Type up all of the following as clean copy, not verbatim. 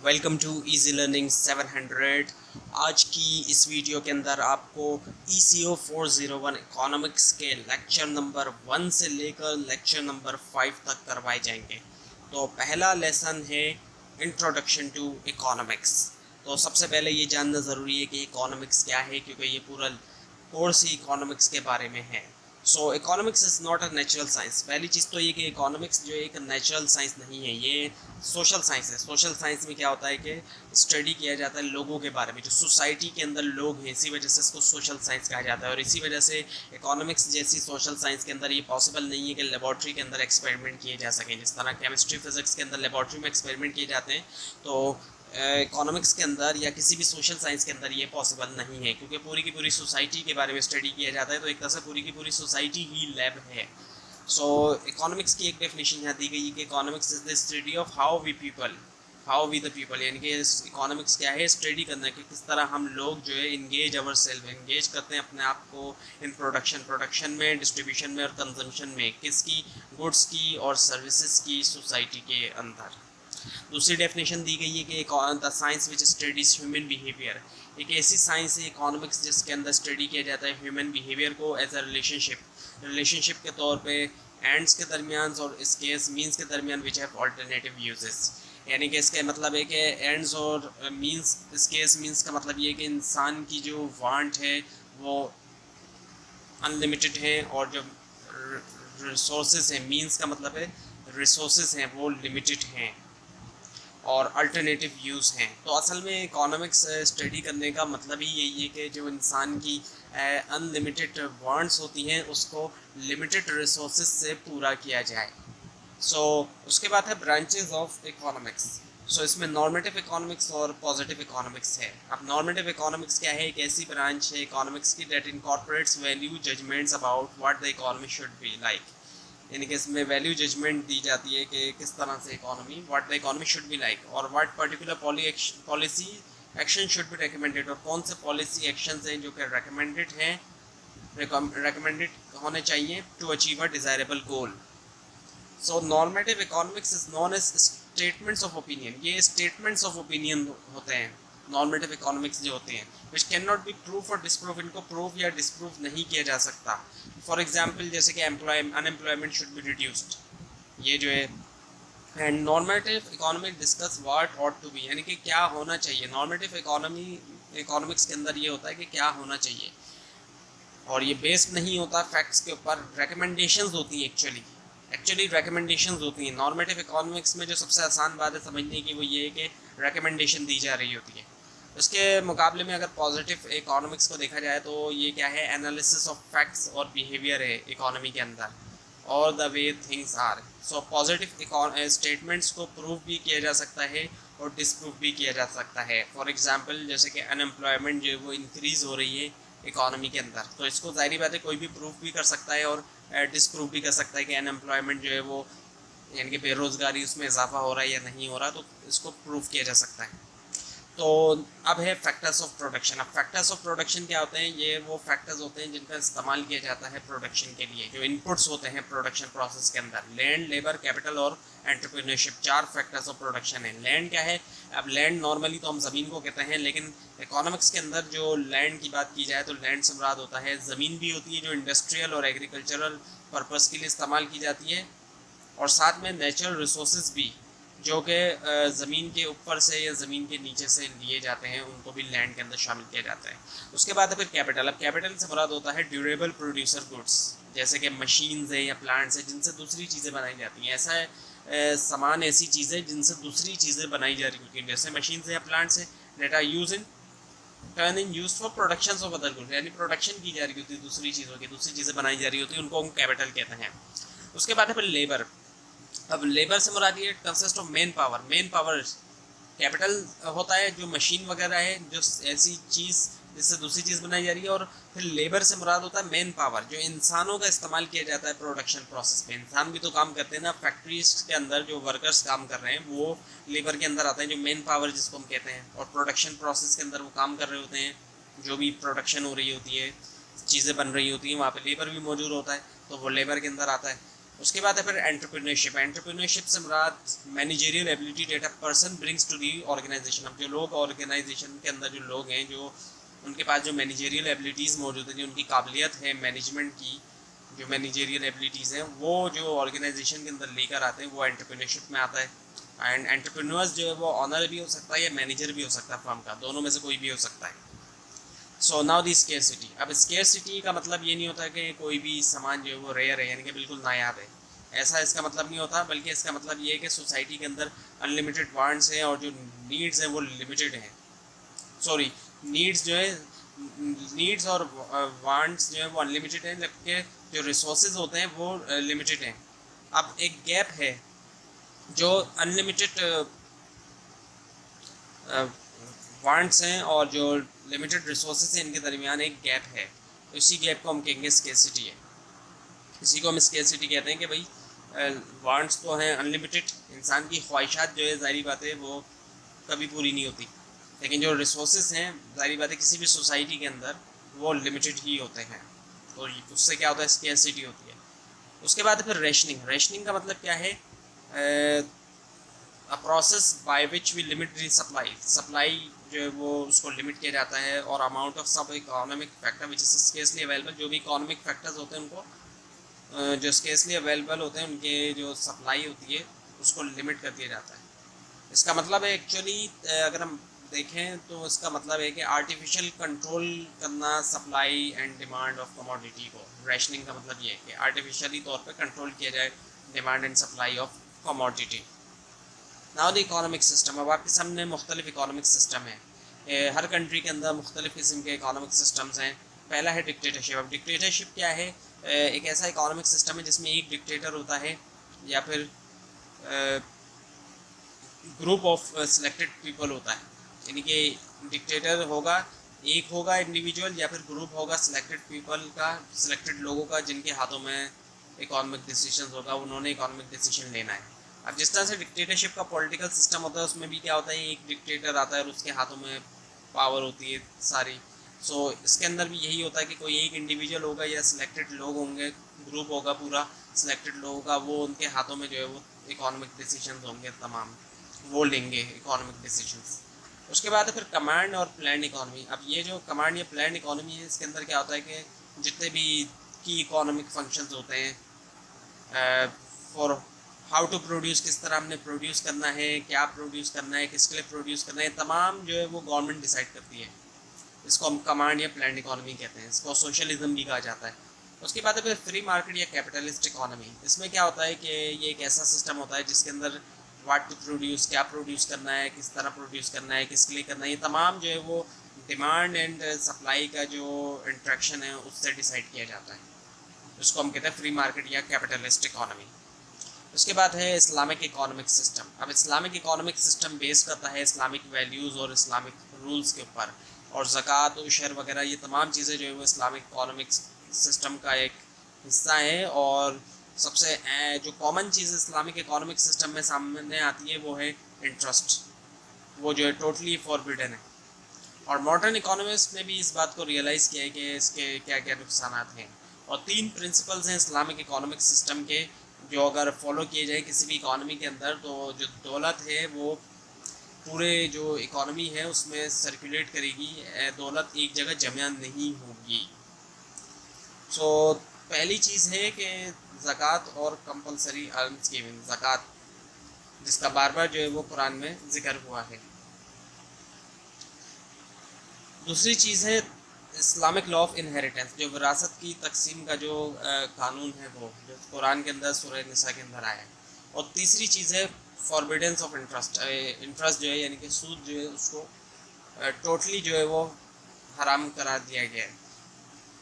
Welcome to easy learning 700। आज की इस वीडियो के अंदर आपको ECO 401 इकोनॉमिक्स के लेक्चर नंबर 1 से लेकर लेक्चर नंबर 5 तक करवाए जाएंगे। तो पहला लेसन है इंट्रोडक्शन टू इकोनॉमिक्स। तो सबसे पहले ये जानना ज़रूरी है कि इकोनॉमिक्स क्या है, क्योंकि ये पूरा कोर्स ही इकोनॉमिक्स के बारे में है। So economics is not a natural science. पहली चीज़ तो ये कि इकोनॉमिक्स जो एक नेचुरल साइंस नहीं है, ये सोशल साइंस है। सोशल साइंस में क्या होता है कि स्टडी किया जाता है लोगों के बारे में, जो सोसाइटी के अंदर लोग हैं, इसी वजह से इसको सोशल साइंस कहा जाता है। और इसी वजह से इकोनॉमिक्स जैसी सोशल साइंस के अंदर ये पॉसिबल नहीं है कि लेबॉर्ट्री के अंदर एक्सपेरिमेंट किए जा सकें। जिस तरह केमिस्ट्री फिजिक्स के अंदर लेबॉर्ट्री में एक्सपेरिमेंट किए जाते हैं, तो इकोनॉमिक्स के अंदर या किसी भी सोशल साइंस के अंदर ये पॉसिबल नहीं है, क्योंकि पूरी की पूरी सोसाइटी के बारे में स्टडी किया जाता है। तो एक तरह से पूरी की पूरी सोसाइटी ही लैब है। सो इकोनॉमिक्स की एक डेफिनेशन यहाँ दी गई है कि economics is the study of how we the people, यानी कि इकोनॉमिक्स क्या है, स्टडी करना है कि किस तरह हम लोग जो है इंगेज अवर सेल्फ, इंगेज करते हैं अपने आप को इन प्रोडक्शन में, डिस्ट्रीब्यूशन में और कंजम्पशन में, किसकी, गुड्स की और सर्विसेज की, सोसाइटी के अंदर। दूसरी डेफिनेशन दी गई है कि the science which studies human behaviour. एक ऐसी साइंस है इकोनॉमिक्स जिसके अंदर स्टडी किया जाता है ह्यूमन बिहेवियर को एज अ रिलेशनशिप के तौर पे एंड्स के दरमियान और स्केस मीन्स के दरमियान विच हैव अल्टरनेटिव यूजेस। यानी कि इसका मतलब है कि एंड्स और मीन्स, स्केस मीन्स का मतलब ये है कि इंसान की जो वांट है वो अनलिमिटेड है, और जो रिसोर्सेज हैं, मीन्स का मतलब है रिसोर्सेज हैं, वो लिमिटेड हैं और अल्टरनेटिव यूज़ हैं। तो असल में इकोनॉमिक्स स्टडी करने का मतलब ही यही है कि जो इंसान की अनलिमिटेड वांट्स होती हैं उसको लिमिटेड रिसोर्सेज से पूरा किया जाए। सो उसके बाद है ब्रांचेस ऑफ इकोनॉमिक्स। सो इसमें नॉर्मेटिव इकोनॉमिक्स और पॉजिटिव इकोनॉमिक्स है। अब नॉर्मेटिव इकोनॉमिक्स क्या है? एक ऐसी ब्रांच है इकोनॉमिक्स की that incorporates value judgements about what the economy should be like. यानी कि इसमें वैल्यू जजमेंट दी जाती है कि किस तरह से economy, what the economy should be like, और what particular policy action should be recommended, और कौन से पॉलिसी एक्शंस हैं जो कि रिकमेंडेड होने चाहिए to achieve a desirable goal. So normative economics is known as statements of opinion. ये स्टेटमेंट्स ऑफ ओपिनियन होते हैं नॉर्मेटिव इकोनॉमिक्स जो होते हैं, which can not be proof और डिसप्रूव। इनको प्रूफ या डिसप्रूव नहीं किया जा सकता। फॉर एग्जाम्पल जैसे कि अनएम्प्लॉयमेंट शुड बी रिड्यूस्ड, ये जो है। And normative economic discuss what ought to be, यानी कि क्या होना चाहिए। नॉर्मेटिव इकोनॉमिक्स के अंदर ये होता है कि क्या होना चाहिए, और ये बेस्ड नहीं होता फैक्ट्स के ऊपर, रिकमेंडेशंस होती हैं। एक्चुअली रिकमेंडेशंस होती हैं। नॉर्मेटिव इकोनॉमिक्स में जो सबसे आसान बात है समझने की वो ये है कि रिकमेंडेशन दी जा रही होती है। उसके मुकाबले में अगर पॉजिटिव इकोनॉमिक्स को देखा जाए तो ये क्या है, एनालिसिस ऑफ फैक्ट्स और बिहेवियर है इकोनॉमी के अंदर, और the way things are. So positive statements को प्रूव भी किया जा सकता है और डिसप्रूव भी किया जा सकता है। फॉर एग्जांपल जैसे कि अनएम्प्लॉयमेंट जो है वो इंक्रीज़ हो रही है इकोनॉमी के अंदर, तो इसको ज़ाहिर बात है कोई भी प्रूफ भी कर सकता है और डिसप्रूव भी कर सकता है कि अनएम्प्लॉयमेंट जो है वो, यानी कि बेरोज़गारी, उसमें इजाफा हो रहा है या नहीं हो रहा, तो इसको प्रूव किया जा सकता है। तो अब है फैक्टर्स ऑफ प्रोडक्शन। अब फैक्टर्स ऑफ प्रोडक्शन क्या होते हैं? ये वो फैक्टर्स होते हैं जिनका इस्तेमाल किया जाता है प्रोडक्शन के लिए, जो इनपुट्स होते हैं प्रोडक्शन प्रोसेस के अंदर। लैंड, लेबर, कैपिटल और एंटरप्रेन्योरशिप, 4 फैक्टर्स ऑफ प्रोडक्शन है। लैंड क्या है? अब लैंड नॉर्मली तो हम ज़मीन को कहते हैं, लेकिन इकोनॉमिक्स के अंदर जो लैंड की बात की जाए तो लैंड से मुराद होता है ज़मीन भी होती है जो इंडस्ट्रियल और एग्रीकल्चरल पर्पज़ के लिए इस्तेमाल की जाती है, और साथ में नेचुरल रिसोर्सेज भी जो कि ज़मीन के ऊपर से या ज़मीन के नीचे से लिए जाते हैं, उनको भी लैंड के अंदर शामिल किया जाता है। उसके बाद है फिर कैपिटल। अब कैपिटल से मुराद होता है ड्यूरेबल प्रोड्यूसर गुड्स, जैसे कि मशीन्स है या प्लांट्स है जिनसे दूसरी चीज़ें बनाई जाती हैं। ऐसा है सामान, ऐसी चीज़ें जिनसे दूसरी चीज़ें बनाई जा रही होती हैं, जैसे मशीन्स है या प्लांट्स है, that are use in turn in use for production of other goods, यानी प्रोडक्शन की जा रही होती है दूसरी चीज़ों की, दूसरी चीज़ें बनाई जा रही होती हैं, उनको हम कैपिटल कहते हैं। उसके बाद है फिर लेबर। अब लेबर से मुराद ये consist of main power. Main power capital होता है जो मशीन वगैरह है, जो ऐसी चीज़ जिससे दूसरी चीज़ बनाई जा रही है, और फिर लेबर से मुराद होता है मेन पावर, जो इंसानों का इस्तेमाल किया जाता है प्रोडक्शन प्रोसेस पे। इंसान भी तो काम करते हैं ना, फैक्ट्रीज के अंदर जो वर्कर्स काम कर रहे हैं वो लेबर के अंदर आते हैं, जो मेन पावर जिसको हम कहते हैं। और प्रोडक्शन प्रोसेस के अंदर वो काम कर रहे होते हैं, जो भी प्रोडक्शन हो रही होती है, चीज़ें बन रही होती हैं, वहाँ पे लेबर भी मौजूद होता है, तो वो लेबर के अंदर आता है। उसके बाद है फिर एंटरप्रेन्योरशिप। एंटरप्रेन्योरशिप से मुराद managerial ability that a person brings to the organisation. अब जो लोग ऑर्गेनाइजेशन के अंदर जो लोग हैं, जो उनके पास जो मैनेजरियल एबिलिटीज़ मौजूद है, जो उनकी काबिलियत है मैनेजमेंट की, जो मैनेजरियल एबिलिटीज़ हैं वो जो ऑर्गेनाइजेशन के अंदर लेकर आते हैं, वो एंटरप्रेन्योरशिप में आता है। एंड एंटरप्रेन्योर्स जो है वो ऑनर भी हो सकता है या मैनेजर भी हो सकता है फर्म का, दोनों में से कोई भी हो सकता है। सो नाउ दी स्केर्सिटी। अब स्केर्सिटी का मतलब ये नहीं होता कि कोई भी सामान जो है वो रेयर है, यानी कि बिल्कुल नायाब है, ऐसा इसका मतलब नहीं होता, बल्कि इसका मतलब ये है कि सोसाइटी के अंदर अनलिमिटेड वांट्स हैं और जो नीड्स हैं वो लिमिटेड हैं। सॉरी, नीड्स जो है, नीड्स और वांट्स जो है वो अनलिमिटेड हैं, जबकि जो रिसोर्सेज होते हैं वो लिमिटेड हैं। अब एक गैप है, जो अनलिमिटेड वांट्स हैं और जो लिमिटेड रिसोर्सेज हैं, इनके दरमियान एक गैप है, तो इसी गैप को हम कहेंगे स्केर्सिटी है। इसी को हम स्केर्सिटी कहते हैं कि भाई वांट्स तो हैं अनलिमिटेड, इंसान की ख्वाहिशात जो है ज़ाहिर बात है वो कभी पूरी नहीं होती, लेकिन जो रिसोर्सेज हैं ज़ाहिर बात है किसी भी सोसाइटी के अंदर वो लिमिटेड ही होते हैं, तो उससे क्या होता है, स्केर्सिटी होती है। उसके बाद फिर रेशनिंग। रेशनिंग का मतलब क्या है, a process by which we limit the supply. Supply जो है वो उसको लिमिट किया जाता है, और amount of sub economic factor which is scarcely available. जो भी इकोनॉमिक फैक्टर्स होते हैं उनको जो स्केर्सली अवेलेबल होते हैं उनके जो सप्लाई होती है उसको लिमिट कर दिया जाता है। इसका मतलब है एक्चुअली अगर हम देखें तो इसका मतलब है कि आर्टिफिशियल कंट्रोल करना supply and demand of commodity को। रेशनिंग का मतलब ये है कि आर्टिफिशियली तौर पे कंट्रोल किया जाए demand and supply of commodity. Now the economic system. अब आपके सामने मुख्तलिफ इकोनॉमिक सिस्टम है, हर कंट्री के अंदर मुख्तलिफ किस्म के इकोनॉमिक सिस्टम्स हैं। पहला है डिक्टेटरशिप। अब डिक्टेटरशिप क्या है, एक ऐसा इकोनॉमिक सिस्टम है जिसमें एक डिक्टेटर होता है या फिर ग्रुप ऑफ सिलेक्टेड पीपल होता है, यानी कि डिक्टेटर होगा, एक होगा इंडिविजुअल या फिर ग्रुप होगा सिलेक्टेड पीपल का, सिलेक्टेड लोगों का, जिनके हाथों में इकोनॉमिक डिसीजन होगा, उन्होंने इकोनॉमिक डिसीजन लेना है। अब जिस तरह से डिक्टेटरशिप का पॉलिटिकल सिस्टम होता है उसमें भी क्या होता है, एक डिक्टेटर आता है और उसके हाथों में पावर होती है सारी। सो इसके अंदर भी यही होता है कि कोई एक इंडिविजुअल होगा या सिलेक्टेड लोग होंगे, ग्रुप होगा पूरा सिलेक्टेड लोगों का, वो उनके हाथों में जो है वो इकोनॉमिक डिसीजन होंगे तमाम, वो लेंगे इकोनॉमिक डिसीजंस। उसके बाद है फिर कमांड और प्लान इकोनॉमी। अब ये जो कमांड या प्लान इकोनॉमी है, इसके अंदर क्या होता है कि जितने भी की इकोनॉमिक फंक्शंस होते हैं, फॉर हाउ टू प्रोड्यूस, किस तरह हमने प्रोड्यूस करना है, क्या प्रोड्यूस करना है, किसके लिए प्रोड्यूस करना है, तमाम जो है वो गवर्नमेंट डिसाइड करती है। इसको हम कमांड या प्लान इकोनॉमी कहते हैं, इसको सोशलिज्म भी कहा जाता है। उसके बाद फिर फ्री मार्केट या कैपिटलिस्ट इकोनॉमी। इसमें क्या होता है कि ये एक ऐसा सिस्टम होता है जिसके अंदर व्हाट टू प्रोड्यूस, क्या प्रोड्यूस करना है, किस तरह प्रोड्यूस करना है, किसके लिए करना है, ये तमाम जो है वो डिमांड एंड सप्लाई का जो इंट्रैक्शन है उससे डिसाइड किया जाता है। उसको हम कहते हैं फ्री मार्केट या कैपिटलिस्ट इकोनॉमी। उसके बाद है इस्लामिक इकोनॉमिक सिस्टम। अब इस्लामिक इकोनॉमिक सिस्टम बेस करता है इस्लामिक वैल्यूज़ और इस्लामिक रूल्स के ऊपर, और ज़कात और शर वगैरह ये तमाम चीज़ें जो है वो इस्लामिक इकोनॉमिक सिस्टम का एक हिस्सा है। और सबसे जो कॉमन चीज़ इस्लामिक इकोनॉमिक सिस्टम में सामने आती है वो है इंटरेस्ट, वो जो है टोटली फॉरबिडन है। और मॉडर्न इकोनॉमिस्ट ने भी इस बात को रियलाइज़ किया है कि इसके क्या क्या नुकसान हैं। और 3 प्रिंसिपल्स हैं इस्लामिक इकोनॉमिक सिस्टम के, जो अगर फॉलो किए जाए किसी भी इकोनॉमी के अंदर, तो जो दौलत है वो पूरे जो इकोनॉमी है उसमें सर्कुलेट करेगी, दौलत एक जगह जमा नहीं होगी। सो पहली चीज़ है कि ज़कात और कंपलसरी अर्म्स गिविंग, ज़कात जिसका बार बार जो है वो कुरान में जिक्र हुआ है। दूसरी चीज़ है इस्लामिक लॉ ऑफ इनहेरिटेंस, जो विरासत की तकसीम का जो कानून है वो जो कुरान के अंदर सूरह निसा के अंदर आया है। और तीसरी चीज़ है फॉरबिडेंस ऑफ इंटरेस्ट, इंटरेस्ट जो है यानी कि सूद जो है उसको टोटली जो है वो हराम करार दिया गया है,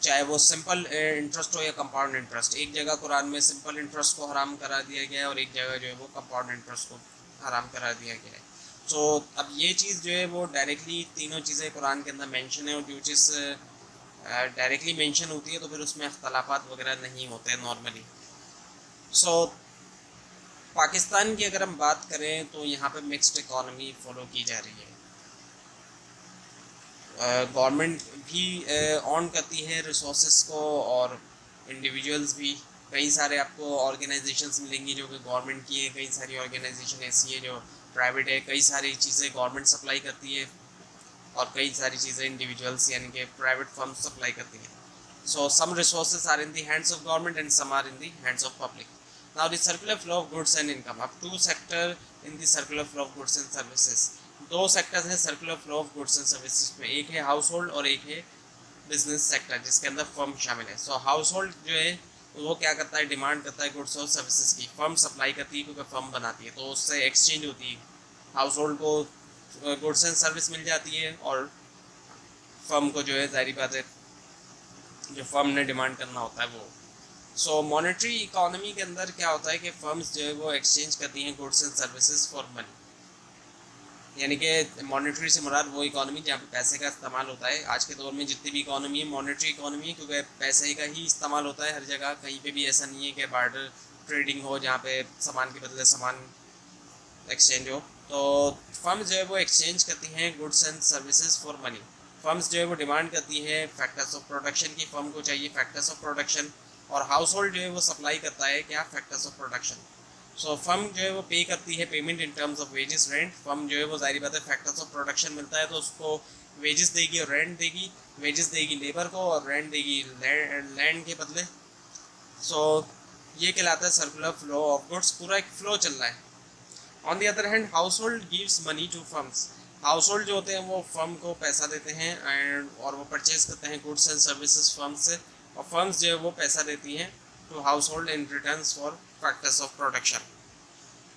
चाहे वो सिंपल इंटरेस्ट हो या कंपाउंड इंटरेस्ट। एक जगह कुरान में सिंपल इंटरेस्ट को हराम करा दिया गया है और एक जगह जो है वो कंपाउंड इंटरेस्ट को हराम करा दिया गया है। तो अब ये चीज़ जो है वो डायरेक्टली तीनों चीज़ें कुरान के अंदर मेंशन है, और जो चीज़ डायरेक्टली मेंशन होती है तो फिर उसमें अख्तलाफात वगैरह नहीं होते नॉर्मली। सो पाकिस्तान की अगर हम बात करें तो यहाँ पे मिक्स्ड इकॉनमी फॉलो की जा रही है। गवर्नमेंट भी ऑन करती है रिसोर्सेज को और इंडिविजुअल्स भी, कई सारे आपको ऑर्गेनाइजेशंस मिलेंगी जो कि गवर्नमेंट की है, कई सारी ऑर्गेनाइजेशन ऐसी है जो प्राइवेट है, कई सारी चीज़ें गवर्नमेंट सप्लाई करती है और कई सारी चीज़ें इंडिविजुअल्स यानी कि प्राइवेट फर्म्स सप्लाई करती हैं. So some resources are in the hands of government and some are in the hands of public. Now the circular flow of goods and income. अब two sector in the circular flow of goods and services. दो sectors हैं circular flow of goods and services में, एक है house hold और एक है business sector जिसके अंदर फर्म शामिल है. सो हाउस होल्ड जो है वो क्या करता है, डिमांड करता है गुड्स और सर्विसेज की, फर्म सप्लाई करती है क्योंकि फर्म बनाती है तो उससे एक्सचेंज होती है. हाउस होल्ड को गुड्स एंड सर्विस मिल जाती है और फर्म को जो है जाहिर बात है जो फर्म ने डिमांड करना होता है वो. सो मॉनेटरी इकोनॉमी के अंदर क्या होता है कि फर्म्स जो है वो एक्सचेंज करती हैं goods and services for money, यानी कि मॉनेटरी से मुराद वो इकोनॉमी जहाँ पे पैसे का इस्तेमाल होता है. आज के दौर में जितनी भी इकोनॉमी है मॉनेटरी इकोनॉमी है क्योंकि पैसे का ही इस्तेमाल होता है हर जगह. कहीं पे भी ऐसा नहीं है कि बार्टर ट्रेडिंग हो जहाँ पे सामान के बदले सामान एक्सचेंज हो. तो फर्म्स जो है वो एक्सचेंज करती हैं goods and services for money. Firms जो है वो डिमांड करती है फैक्टर्स ऑफ प्रोडक्शन की, फर्म को चाहिए फैक्टर्स ऑफ प्रोडक्शन, और हाउस होल्ड जो है वो सप्लाई करता है क्या, factors of production. So firm जो है वो पे करती है payment in terms of wages rent. Firm जो है वो जाहिर बात है फैक्टर्स ऑफ प्रोडक्शन मिलता है तो उसको वेजेस देगी और रेंट देगी, वेजेस देगी लेबर को और रेंट देगी लैंड के बदले. सो ये कहलाता है सर्कुलर फ्लो ऑफ गुड्स, पूरा एक फ्लो चल रहा है. On the other hand household gives money to firms. Household जो होते हैं वो फर्म को पैसा देते हैं एंड और वो परचेज करते हैं गुड्स एंड सर्विसेज फर्म से, और फर्म्स जो है वो पैसा देती हैं to household in return for factors of production.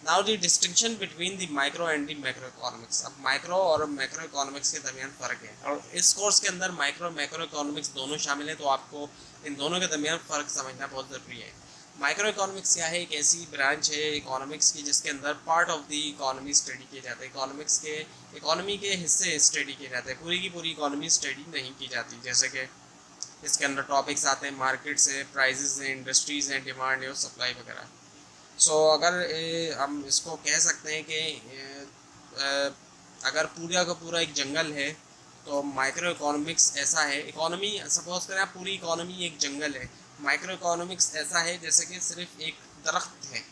Now the distinction between the micro and the macro economics. अब माइक्रो और मैक्रो इकोनॉमिक्स के दरमियान फ़र्क है और इस कोर्स के अंदर माइक्रो मैक्रो इकोनॉमिक्स दोनों शामिल है तो आपको इन दोनों के दरमियान फ़र्क समझना बहुत ज़रूरी है. माइक्रो इकोनॉमिक्स क्या है, एक ऐसी ब्रांच है इकोनॉमिक्स की जिसके अंदर part of the economy study किए जाते हैं. इकोनॉमिक्स के इकोनॉमी के हिस्से स्टडी किए जाते हैं, पूरी की पूरी इकोनॉमी स्टडी नहीं की जाती. जैसे कि इसके अंदर टॉपिक्स आते हैं मार्केट्स है, प्राइजेस हैं, इंडस्ट्रीज़ हैं, डिमांड है और सप्लाई वगैरह. सो अगर हम इसको कह सकते हैं कि अगर पूरा का पूरा एक जंगल है तो माइक्रो इकोनॉमिक्स ऐसा है, इकोनॉमी सपोज करें आप पूरी इकोनॉमी एक जंगल है, माइक्रो इकोनॉमिक्स ऐसा है जैसे कि सिर्फ एक दरख्त है,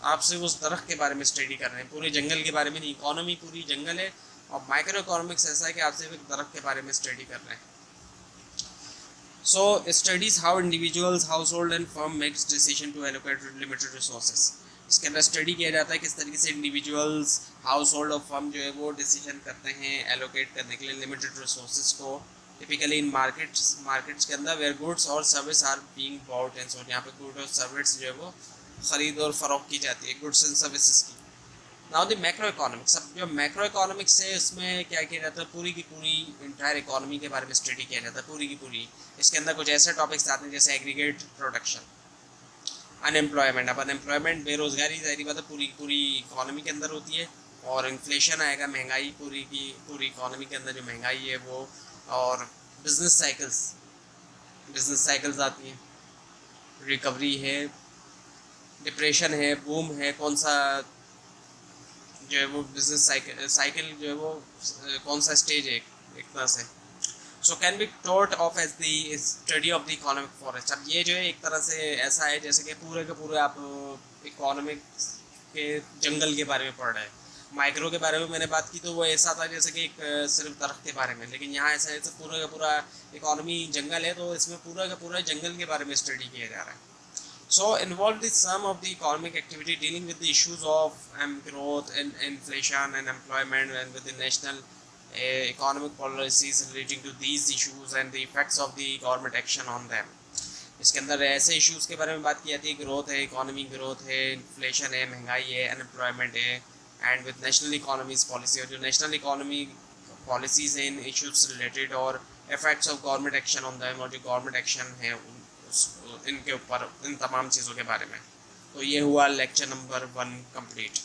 आप सिर्फ उस दरख्त के बारे में स्टडी कर रहे हैं, पूरे जंगल के बारे में नहीं. इकोनॉमी पूरी जंगल है और माइक्रो इकोनॉमिक्स ऐसा है कि आप सिर्फ एक दरख्त के बारे में स्टडी कर रहे हैं. So studies how individuals, household and firm makes decision to allocate limited resources. इसके अंदर स्टडी किया जाता है किस तरीके से इंडिविजुअल्स, हाउस होल्ड और फर्म जो है वो डिसीजन करते हैं एलोकेट करने के लिए लिमिटेड रिसोर्सेज को. टिपिकली इन मार्केट्स के अंदर वेयर गुड्स और service are being bought and sold, यहाँ पे गुड और सर्विस जो है वो ख़रीद और फरोख्त की जाती है, गुड्स एंड सर्विसेज की. Now the macro economics. अब जो मैक्रो इकोनॉमिक्स है उसमें क्या किया जाता है, पूरी की पूरी इंटायर इकोनॉमी के बारे में स्टडी किया जाता है, पूरी की पूरी. इसके अंदर कुछ ऐसे टॉपिक्स आते हैं जैसे एग्रीगेट प्रोडक्शन, अनएम्प्लॉयमेंट. अब अनएम्प्लॉयमेंट बेरोजगारी जाहिर बात है पूरी पूरी इकोनॉमी के अंदर होती है, और इन्फ्लेशन आएगा, महंगाई पूरी की पूरी इकोनॉमी के अंदर जो महंगाई है वो, और बिजनेस साइकिल्स आती हैं, रिकवरी है, डिप्रेशन है, बूम है, कौन सा जो है वो बिजनेस साइकिल जो है वो कौन सा स्टेज है एक तरह से. So can be taught of as the study of the economic forest. अब ये जो है एक तरह से ऐसा है जैसे कि पूरे के पूरे आप इकोनॉमिक के जंगल के बारे में पढ़ रहे हैं. माइक्रो के बारे में मैंने बात की तो वो ऐसा था जैसे कि एक सिर्फ दरख्त के बारे में, लेकिन यहाँ ऐसा है पूरा का पूरा इकोनॉमी जंगल है तो इसमें पूरा का पूरा जंगल के बारे में स्टडी किया जा रहा है. So involved the sum of the economic activity dealing with the issues of growth and inflation and employment, and with the national economic policies relating to these issues and the effects of the government action on them. इसके अंदर ऐसे issues के बारे में बात की जाती है, ग्रोथ है, इकोनॉमी ग्रोथ है, इन्फ्लेशन है, महंगाई है, अनएम्प्लॉयमेंट है, and with national economies policy, और जो नेशनल इकोनॉमी पॉलिसीज हैं इन इश्यूज रिलेटेड और effects of government action on them, और जो गवर्नमेंट एक्शन है इनके ऊपर, इन तमाम चीज़ों के बारे में. तो ये हुआ लेक्चर नंबर 1 कंप्लीट.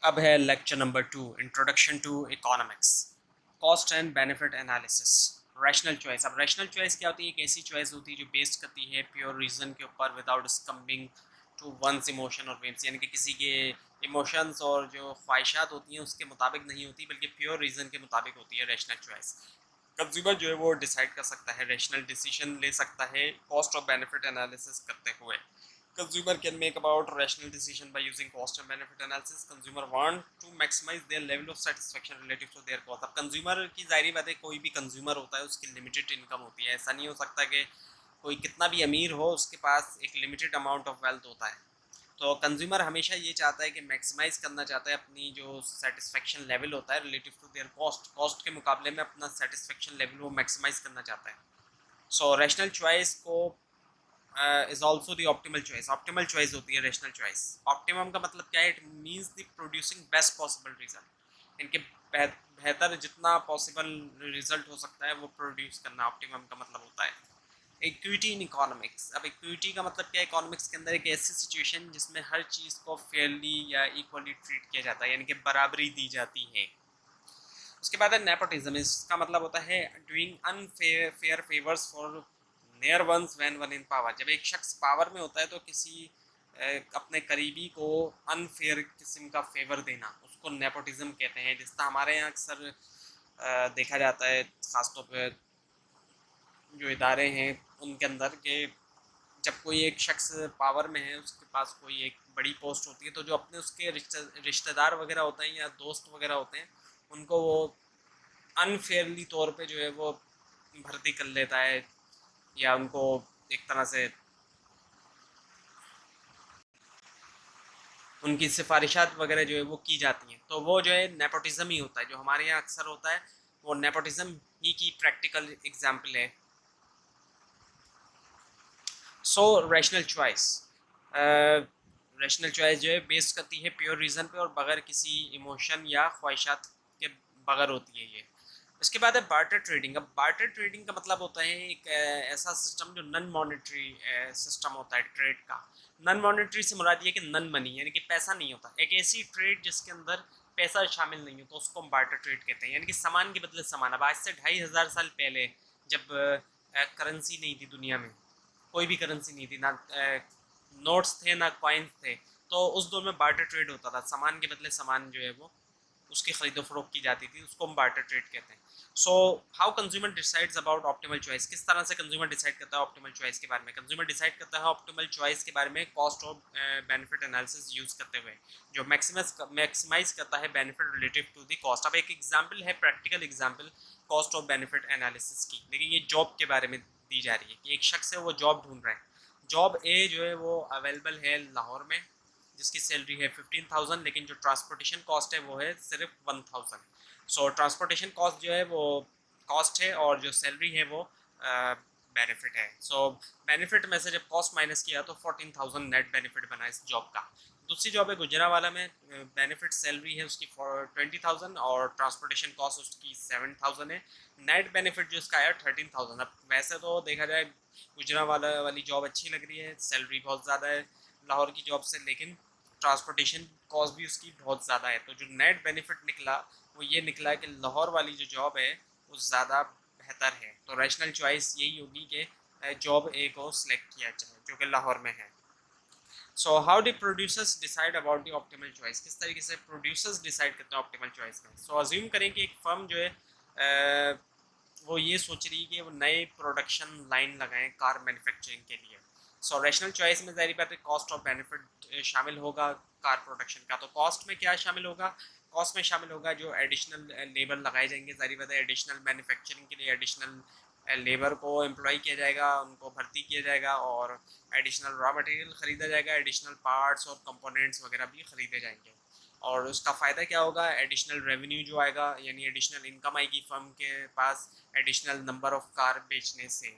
अब है lecture number 2, introduction to economics, cost and benefit analysis, rational choice. अब रैशनल चॉइस क्या होती है, एक ऐसी चॉइस होती है जो बेस्ड करती है प्योर रीज़न के ऊपर विदाउट स्कम्बिंग टू वंस इमोशन और विम्स, यानी कि किसी के इमोशंस और जो ख्वाहिशात होती हैं उसके मुताबिक नहीं होती बल्कि प्योर रीज़न के मुताबिक होती है रैशनल चॉइस. कंज्यूमर जो है वो डिसाइड कर सकता है, रेशनल डिसीजन ले सकता है कॉस्ट और बेनिफिट एनालिसिस करते हुए। Consumer can make about rational decision by using cost and benefit analysis. Consumer want to maximize their level of satisfaction relative to their cost. अब कंज्यूमर की जाहिर बात है, कोई भी कंज्यूमर होता है उसकी लिमिटेड इनकम होती है। ऐसा नहीं हो सकता कि कोई कितना भी अमीर हो उसके पास एक लिमिटेड अमाउंट ऑफ वेल्थ होता है। तो कंज्यूमर हमेशा ये चाहता है कि मैक्सिमाइज करना चाहता है अपनी जो सेटिस्फेक्शन लेवल होता है relative to their cost, cost के मुकाबले में अपना सेटिस्फेक्शन लेवल वो मैक्सिमाइज करना चाहता है। सो रैशनल चॉइस को is also the optimal choice. Optimal choice होती है रैशनल चॉइस। ऑप्टिमम का मतलब क्या है? It means the producing best possible result. इनके बेहतर जितना पॉसिबल रिजल्ट हो सकता है वो प्रोड्यूस करना ऑप्टिमम का मतलब होता है। Equity in economics. अब इक्विटी का मतलब क्या है? इकोनॉमिक्स के अंदर एक ऐसी सिचुएशन जिसमें हर चीज़ को फेयरली या इक्वली ट्रीट किया जाता है, यानी कि बराबरी दी जाती है। उसके बाद है नेपोटिज्म। इसका मतलब होता है doing unfair favours for near ones when one in power. जब एक शख्स पावर में होता है तो किसी अपने करीबी को अनफेयर किस्म का फेवर देना, उसको नेपोटिज्म कहते हैं। जिसका हमारे यहाँ अक्सर देखा जाता है, ख़ासतौर पर जो इदारे हैं उनके अंदर, के जब कोई एक शख्स पावर में है, उसके पास कोई एक बड़ी पोस्ट होती है, तो जो अपने उसके रिश्तेदार वगैरह होते हैं या दोस्त वगैरह होते हैं, उनको वो अनफेयरली तौर पे जो है वो भर्ती कर लेता है, या उनको एक तरह से उनकी सिफारिशात वगैरह जो है वो की जाती हैं। तो वो जो है नेपोटिज्म ही होता है। जो हमारे यहाँ अक्सर होता है वो नेपोटिज्म ही की प्रैक्टिकल एग्जाम्पल है। सो रैशनल चॉइस, रैशनल चॉइस जो है बेस करती है प्योर रीज़न पे और बगैर किसी इमोशन या ख्वाहिशात के बगैर होती है ये। इसके बाद है बार्टर ट्रेडिंग। अब बार्टर ट्रेडिंग का मतलब होता है एक ऐसा सिस्टम जो नन मॉनेटरी सिस्टम होता है ट्रेड का। नन मॉनेटरी से मुराद ये कि नन मनी, यानी कि पैसा नहीं होता। एक ऐसी ट्रेड जिसके अंदर पैसा शामिल नहीं हो तो उसको हम बार्टर ट्रेड कहते हैं, यानी कि सामान के बदले सामान। अब आज से 2500 साल पहले जब करेंसी नहीं थी दुनिया में, कोई भी करेंसी नहीं थी, ना नोट्स थे ना कॉइन्स थे, तो उस दौर में बार्टर ट्रेड होता था। सामान के बदले सामान जो है वो उसकी खरीदो फरोख्त की जाती थी, उसको हम बार्टर ट्रेड कहते हैं। So how consumer decides about optimal choice. किस तरह से कंज्यूमर डिसाइड करता है ऑप्टिमल चॉइस के बारे में? कंज्यूमर डिसाइड करता है ऑप्टिमल चॉइस के बारे में कॉस्ट और बेनिफिट एनालिसिस यूज़ करते हुए, जो मैक्सिमाइज करता है benefit relative to the cost. अब एक एग्जाम्पल है, प्रैक्टिकल एग्जाम्पल कॉस्ट और बेनिफिट एनालिसिस की, लेकिन ये जॉब के बारे में दी जा रही है कि एक शख्स है वो जॉब ढूंढ रहा है। जॉब ए जो है वो अवेलेबल है लाहौर में, जिसकी सैलरी है 15,000, लेकिन जो ट्रांसपोर्टेशन कॉस्ट है वो है सिर्फ 1,000। सो ट्रांसपोर्टेशन कॉस्ट जो है वो कॉस्ट है और जो सैलरी है वो बेनिफिट है। सो बेनिफिट में से जब कॉस्ट माइनस किया तो 14,000 नेट बेनिफिट बना इस जॉब का। दूसरी जॉब है गुजरावाला में, बेनिफिट सैलरी है उसकी 20,000 और ट्रांसपोर्टेशन कॉस्ट उसकी 7,000 है। नेट बेनिफिट जो इसका आया 13,000। अब वैसे तो देखा जाए गुजरावाला वाली जॉब अच्छी लग रही है, सैलरी बहुत ज़्यादा है लाहौर की जॉब से, लेकिन ट्रांसपोर्टेशन कॉस्ट भी उसकी बहुत ज़्यादा है। तो जो नेट बेनिफिट निकला वो ये निकला कि लाहौर वाली जो जॉब है वो ज़्यादा बेहतर है। तो रैशनल चॉइस यही होगी कि जॉब ए को सिलेक्ट किया जाए जो कि लाहौर में है। So how D producers decide about the optimal choice. किस तरीके से प्रोड्यूसर्स डिसाइड करते हैं ऑप्टिमल चॉइस में? सो अज्यूम करें कि एक फर्म जो है वो ये सोच रही है कि वो नए प्रोडक्शन लाइन लगाएं कार मैन्युफैक्चरिंग के लिए। सो रैशनल चॉइस में ज़ाहिर बात है कॉस्ट और बेनिफिट शामिल होगा कार प्रोडक्शन का। तो कॉस्ट में क्या शामिल होगा? कॉस्ट में शामिल होगा जो एडिशनल लेबर लगाए जाएंगे। ज़ाहिर बात है एडिशनल मैन्युफैक्चरिंग के लिए एडिशनल लेबर को एम्प्लॉय किया जाएगा, उनको भर्ती किया जाएगा और एडिशनल रॉ मटेरियल ख़रीदा जाएगा, एडिशनल पार्ट्स और कंपोनेंट्स वगैरह भी ख़रीदे जाएंगे। और उसका फ़ायदा क्या होगा? एडिशनल रेवेन्यू जो आएगा, यानी एडिशनल इनकम आएगी फर्म के पास एडिशनल नंबर ऑफ कार बेचने से।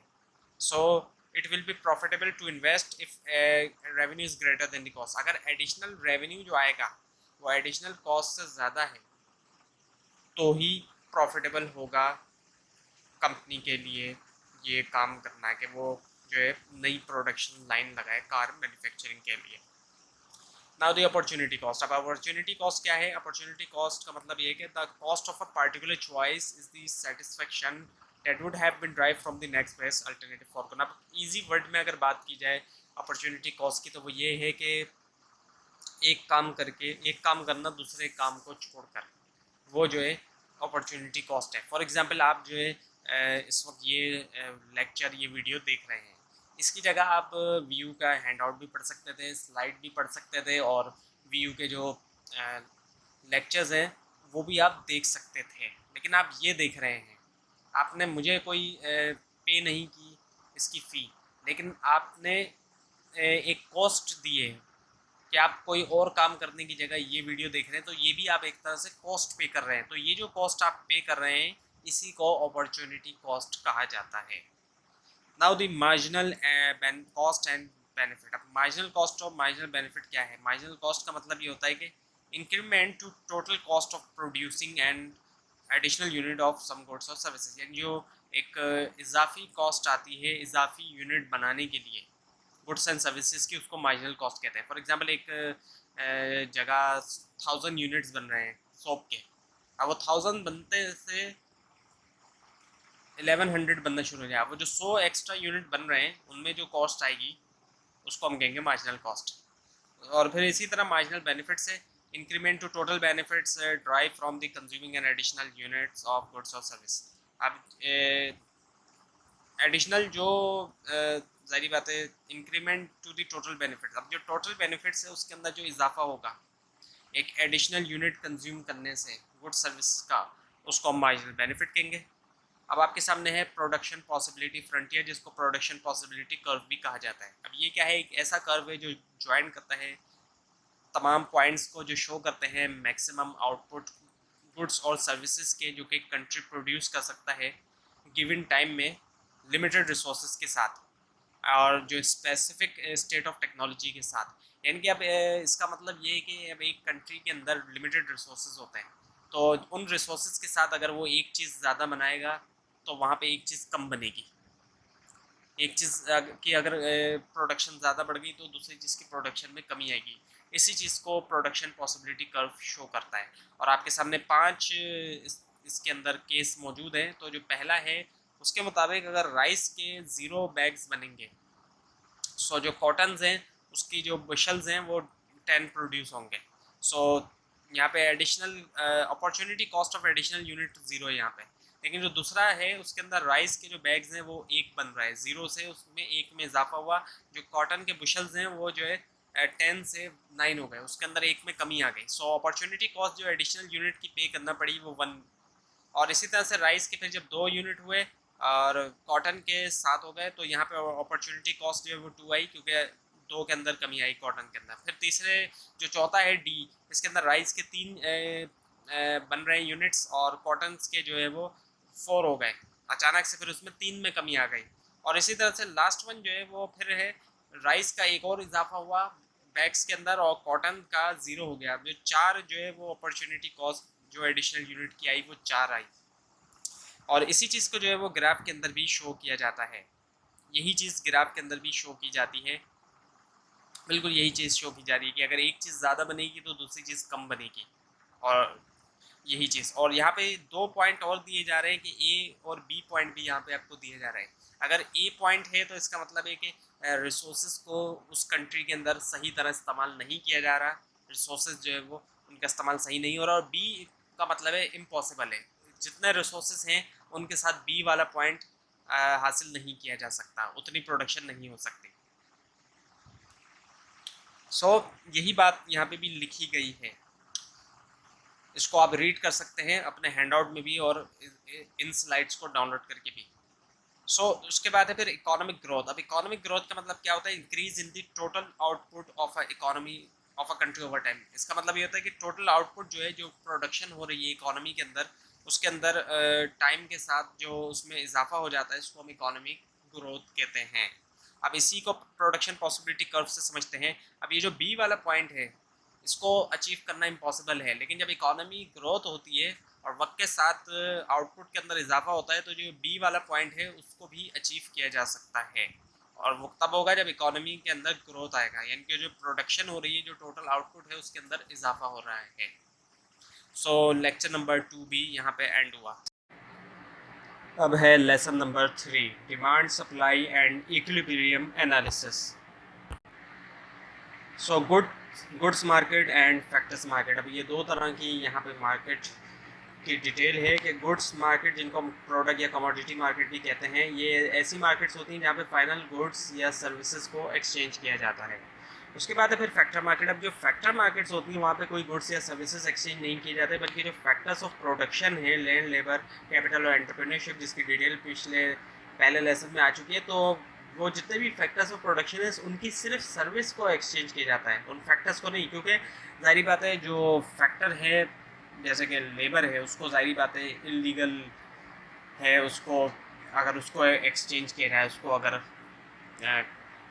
So it will be profitable to invest if revenue is greater than the cost. अगर एडिशनल रेवेन्यू जो आएगा वो एडिशनल कॉस्ट से ज़्यादा है तो ही प्रॉफिटेबल होगा कंपनी के लिए ये काम करना है कि वो जो है नई प्रोडक्शन लाइन लगाए कार मैन्युफैक्चरिंग के लिए। Now the opportunity cost. अब अपॉर्चुनिटी कॉस्ट क्या है? अपॉर्चुनिटी कॉस्ट का मतलब ये है कि the cost of a particular choice is the satisfaction that would have been drive from the next best alternative for. अब इजी वर्ड में अगर बात की जाए अपॉर्चुनिटी कॉस्ट की तो वो ये है कि एक काम करना दूसरे काम को छोड़कर, वो जो है अपॉर्चुनिटी कॉस्ट है। फॉर एग्जांपल आप जो है इस वक्त ये लेक्चर ये वीडियो देख रहे हैं। इसकी जगह आप व्यू का हैंडआउट भी पढ़ सकते थे, स्लाइड भी पढ़ सकते थे, और व्यू के जो लेक्चर्स हैं वो भी आप देख सकते थे, लेकिन आप ये देख रहे हैं। आपने मुझे कोई पे नहीं की इसकी फ़ी, लेकिन आपने एक कॉस्ट दी है कि आप कोई और काम करने की जगह ये वीडियो देख रहे हैं, तो ये भी आप एक तरह से कॉस्ट पे कर रहे हैं। तो ये जो कॉस्ट आप पे कर रहे हैं इसी को अपॉर्चुनिटी कॉस्ट कहा जाता है। Now the marginal cost and benefit. अब मार्जिनल कॉस्ट और मार्जिनल बेनिफिट क्या है? मार्जिनल कॉस्ट का मतलब ये होता है कि increment to total cost of producing and additional unit of some goods और सर्विसेज, यानी जो एक इजाफी कॉस्ट आती है इजाफी यूनिट बनाने के लिए गुड्स एंड सर्विसेज की, उसको मार्जिनल कॉस्ट कहते हैं। फॉर एग्जांपल एक जगह 1000 यूनिट्स बन रहे हैं सोप के, अब वो 1000 बनते से 1100 बनना शुरू हो जाए, वो जो 100 एक्स्ट्रा यूनिट बन रहे हैं उनमें जो कॉस्ट आएगी उसको हम कहेंगे मार्जिनल कॉस्ट। और फिर इसी तरह मार्जिनल बेनिफिट्स है increment to total benefits drive from the consuming and additional units of goods और सर्विस। अब एडिशनल जो जारी बात है increment to the total benefits, अब जो टोटल बेनिफिट्स है उसके अंदर जो इजाफा होगा एक एडिशनल यूनिट कंज्यूम करने से गुड्स सर्विस का, उसको हम मार्जिनल बेनिफिट कहेंगे। अब आपके सामने है प्रोडक्शन पॉसिबिलिटी फ्रंटियर, जिसको प्रोडक्शन पॉसिबिलिटी कर्व भी कहा जाता है। अब ये क्या है? एक ऐसा कर्व है जो ज्वाइन करता है तमाम पॉइंट्स को, जो शो करते हैं मैक्सिमम आउटपुट गुड्स और सर्विसेज के, जो कि कंट्री प्रोड्यूस कर सकता है गिवन टाइम में लिमिटेड रिसोर्सेज के साथ, और जो स्पेसिफिक स्टेट ऑफ टेक्नोलॉजी के साथ। यानी कि अब इसका मतलब ये है कि अब एक कंट्री के अंदर लिमिटेड रिसोर्सेज होते हैं, तो उन रिसोर्सेज के साथ अगर वो एक चीज़ ज़्यादा बनाएगा तो वहाँ पे एक चीज़ कम बनेगी। एक चीज़ की अगर प्रोडक्शन ज़्यादा बढ़ गई तो दूसरी चीज़ की प्रोडक्शन में कमी आएगी। इसी चीज़ को प्रोडक्शन पॉसिबिलिटी कर्व शो करता है। और आपके सामने 5 इसके अंदर केस मौजूद हैं। तो जो पहला है उसके मुताबिक अगर राइस के 0 बैग्स बनेंगे, सो जो कॉटन्स हैं उसकी जो बुशल्स हैं वो 10 प्रोड्यूस होंगे। सो यहाँ पे additional opportunity cost of additional unit 0 है यहाँ पे। लेकिन जो दूसरा है उसके अंदर राइस के जो बैग्स हैं वो 1 बन रहा है, 0 से उसमें 1 में इजाफा हुआ। जो कॉटन के बुशल्स हैं वो जो है 10 से 9 हो गए, उसके अंदर 1 में कमी आ गई। सो अपॉर्चुनिटी कॉस्ट जो एडिशनल यूनिट की पे करना पड़ी वो 1। और इसी तरह से राइस के फिर जब 2 यूनिट हुए और कॉटन के 7 हो गए, तो यहाँ पे अपॉर्चुनिटी कॉस्ट जो है वो 2 आई, क्योंकि 2 के अंदर कमी आई कॉटन के अंदर। फिर तीसरे जो चौथा है डी, इसके अंदर राइस के 3 बन रहे हैं यूनिट्स और कॉटन के जो है वो 4 हो गए अचानक से, फिर उसमें 3 में कमी आ गई। और इसी तरह से लास्ट वन जो है वो फिर है राइस का एक और इजाफा हुआ बैग्स के अंदर और कॉटन का 0 हो गया। जो 4 जो है वो अपॉर्चुनिटी कॉस्ट जो एडिशनल यूनिट की आई वो 4 आई। और इसी चीज़ को जो है वो ग्राफ के अंदर भी शो किया जाता है। यही चीज़ ग्राफ के अंदर भी शो की जाती है, बिल्कुल यही चीज़ शो की जा रही है कि अगर एक चीज़ ज़्यादा बनेगी तो दूसरी चीज़ कम बनेगी। और यही चीज़, और यहाँ पे 2 पॉइंट और दिए जा रहे हैं कि ए और बी पॉइंट भी यहाँ पे आपको दिए जा रहे हैं। अगर ए पॉइंट है तो इसका मतलब है कि रिसोर्सेज को उस कंट्री के अंदर सही तरह इस्तेमाल नहीं किया जा रहा, रिसोर्सेज जो है वो उनका इस्तेमाल सही नहीं हो रहा। और बी का मतलब है इम्पॉसिबल है, जितने रिसोर्सेज हैं उनके साथ बी वाला पॉइंट हासिल नहीं किया जा सकता, उतनी प्रोडक्शन नहीं हो सकती। सो यही बात यहाँ पे भी लिखी गई है, इसको आप रीड कर सकते हैं अपने हैंडआउट में भी और इन स्लाइड्स को डाउनलोड करके भी। सो उसके बाद है फिर इकोनॉमिक ग्रोथ। अब इकोनॉमिक ग्रोथ का मतलब क्या होता है? Increase in the total output of a economy of a country over time. इसका मतलब ये होता है कि टोटल आउटपुट जो है, जो प्रोडक्शन हो रही है इकोनॉमी के अंदर, उसके अंदर टाइम के साथ जो उसमें इजाफा हो जाता है, इसको हम इकोनॉमिक ग्रोथ कहते हैं। अब इसी को प्रोडक्शन पॉसिबिलिटी कर्व से समझते हैं। अब ये जो बी वाला पॉइंट है इसको अचीव करना इम्पॉसिबल है, लेकिन जब इकोनॉमी ग्रोथ होती है और वक्त के साथ आउटपुट के अंदर इजाफा होता है तो जो बी वाला पॉइंट है उसको भी अचीव किया जा सकता है। और वो तब होगा जब इकोनॉमी के अंदर ग्रोथ आएगा, यानी कि जो प्रोडक्शन हो रही है, जो टोटल आउटपुट है उसके अंदर इजाफा हो रहा है। सो लेक्चर नंबर 2 भी यहाँ पे एंड हुआ। अब है lesson number 3, demand supply and equilibrium analysis. So goods market and factors market. अब ये 2 तरह की यहाँ पे मार्केट की डिटेल है कि गुड्स मार्केट, जिनको हम प्रोडक्ट या कमोडिटी मार्केट भी कहते हैं, ये ऐसी मार्केट्स होती हैं जहाँ पे फाइनल गुड्स या सर्विसेज को एक्सचेंज किया जाता है। उसके बाद है फिर फैक्टर मार्केट। अब जो फैक्टर मार्केट्स होती हैं वहाँ पे कोई गुड्स या सर्विसेज एक्सचेंज नहीं किए जाते, बल्कि जो फैक्टर्स ऑफ प्रोडक्शन है, लैंड, लेबर, कैपिटल और एंटरप्रेन्योरशिप, जिसकी डिटेल पहले लेसन में आ चुकी है, तो वो जितने भी फैक्टर्स ऑफ प्रोडक्शन है उनकी सिर्फ सर्विस को एक्सचेंज किया जाता है, उन फैक्टर्स को नहीं। क्योंकि जाहिर बात है जो फैक्टर है जैसे कि लेबर है, उसको जाहिर बात है इलीगल है, उसको अगर उसको एक्सचेंज किया जाए, उसको अगर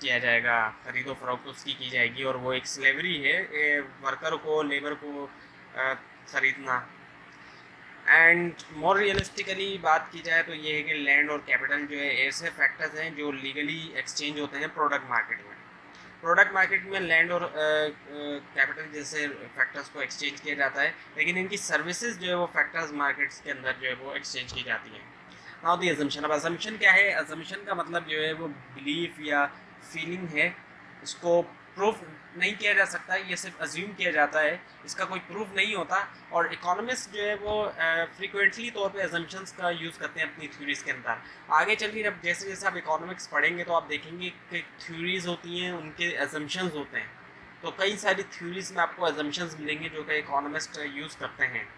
किया जाएगा, खरीदो फरोख्त उसकी की जाएगी, और वो एक स्लेवरी है वर्कर को, लेबर को ख़रीदना। एंड मोर रियलिस्टिकली बात की जाए तो ये है कि लैंड और कैपिटल जो है ऐसे फैक्टर्स हैं जो लीगली एक्सचेंज होते हैं प्रोडक्ट मार्केट में। प्रोडक्ट मार्केट में लैंड और कैपिटल जैसे फैक्टर्स को एक्सचेंज किया जाता है, लेकिन इनकी सर्विसेज जो है वो फैक्टर्स मार्केट्स के अंदर जो है वो एक्सचेंज की जाती हैं। Now the assumption. अब अजम्पशन क्या है? अजम्पशन का मतलब जो है वो बिलीफ या फीलिंग है, इसको प्रूफ नहीं किया जा सकता, ये सिर्फ अज्यूम किया जाता है, इसका कोई प्रूफ नहीं होता। और इकोनॉमिस्ट जो है वो फ्रीक्वेंटली तौर पे अजम्पशंस का यूज़ करते हैं अपनी थ्योरीज़ के अंदर। आगे चल के जब जैसे जैसे आप इकोनॉमिक्स पढ़ेंगे तो आप देखेंगे कि थ्योरीज़ होती हैं, उनके अजम्पशंस होते हैं। तो कई सारी थ्योरीज़ में आपको अजम्पशंस मिलेंगे जो कि इकोनॉमिस्ट यूज़ करते हैं।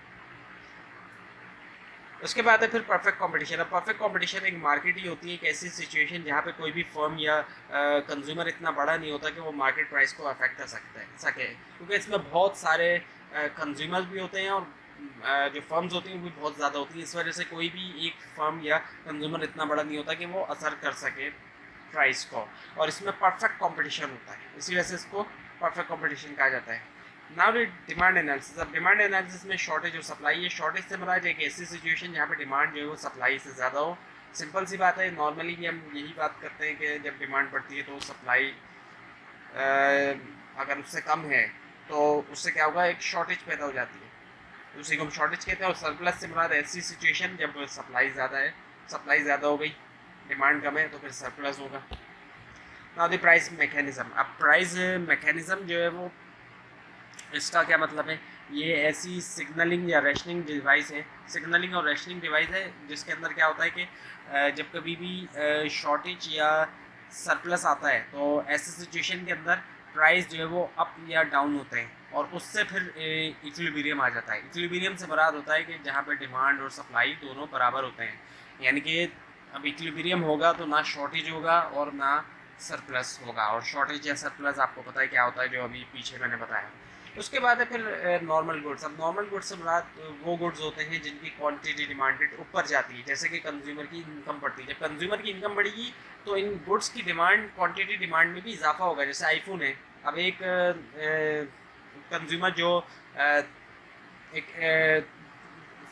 उसके बाद है फिर परफेक्ट कंपटीशन। अब परफेक्ट कंपटीशन एक मार्केट ही होती है, एक ऐसी सिचुएशन जहाँ पे कोई भी फर्म या कंज्यूमर इतना बड़ा नहीं होता कि वो मार्केट प्राइस को अफेक्ट कर सके, क्योंकि इसमें बहुत सारे कंज्यूमर्स भी होते हैं और जो फर्म्स होती हैं वो भी बहुत ज़्यादा होती हैं। इस वजह से कोई भी एक फर्म या कंज्यूमर इतना बड़ा नहीं होता कि वो असर कर सके प्राइस को, और इसमें परफेक्ट कॉम्पिटिशन होता है, इसी वजह से इसको परफेक्ट कॉम्पिटिशन कहा जाता है। Now demand analysis. अब डिमांड एनालिसिस में शॉर्टेज और सप्लाई है। शॉर्टेज से मराज एक ऐसी सिचुएशन जहाँ पे डिमांड जो है वो सप्लाई से ज़्यादा हो। सिंपल सी बात है, नॉर्मली भी हम यही बात करते हैं कि जब डिमांड बढ़ती है तो सप्लाई अगर उससे कम है तो उससे क्या होगा, एक शॉर्टेज पैदा हो जाती है, उसी को हम शॉर्टेज कहते हैं। और सरप्लस से मराद ऐसी सिचुएशन जब सप्लाई ज़्यादा है, सप्लाई ज़्यादा हो गई, डिमांड कम है, तो फिर सरप्लस होगा। Now the price mechanism. अब प्राइस मैकेनिज़्म जो है वो, इसका क्या मतलब है? ये ऐसी सिग्नलिंग या रैशनिंग डिवाइस है, सिग्नलिंग और रैशनिंग डिवाइस है, जिसके अंदर क्या होता है कि जब कभी भी शॉर्टेज या सरप्लस आता है तो ऐसी सिचुएशन के अंदर प्राइस जो है वो अप या डाउन होते हैं, और उससे फिर इक्विलिब्रियम आ जाता है। इक्विलिब्रियम से मुराद होता है कि जहाँ पे डिमांड और सप्लाई दोनों बराबर होते हैं, यानी कि अब इक्विलिब्रियम होगा तो ना शॉर्टेज होगा और ना सरप्लस होगा। और शॉर्टेज या सरप्लस आपको पता है क्या होता है, जो अभी पीछे मैंने बताया। उसके बाद है फिर नॉर्मल गुड्स। अब नॉर्मल गुड्स से मुराद वो गुड्स होते हैं जिनकी क्वांटिटी डिमांडेड ऊपर जाती है, जैसे कि कंज्यूमर की इनकम बढ़ती है। जब कंज्यूमर की इनकम बढ़ेगी तो इन गुड्स की डिमांड, क्वांटिटी डिमांड में भी इजाफा होगा। जैसे आईफोन है, अब एक कंज्यूमर जो एक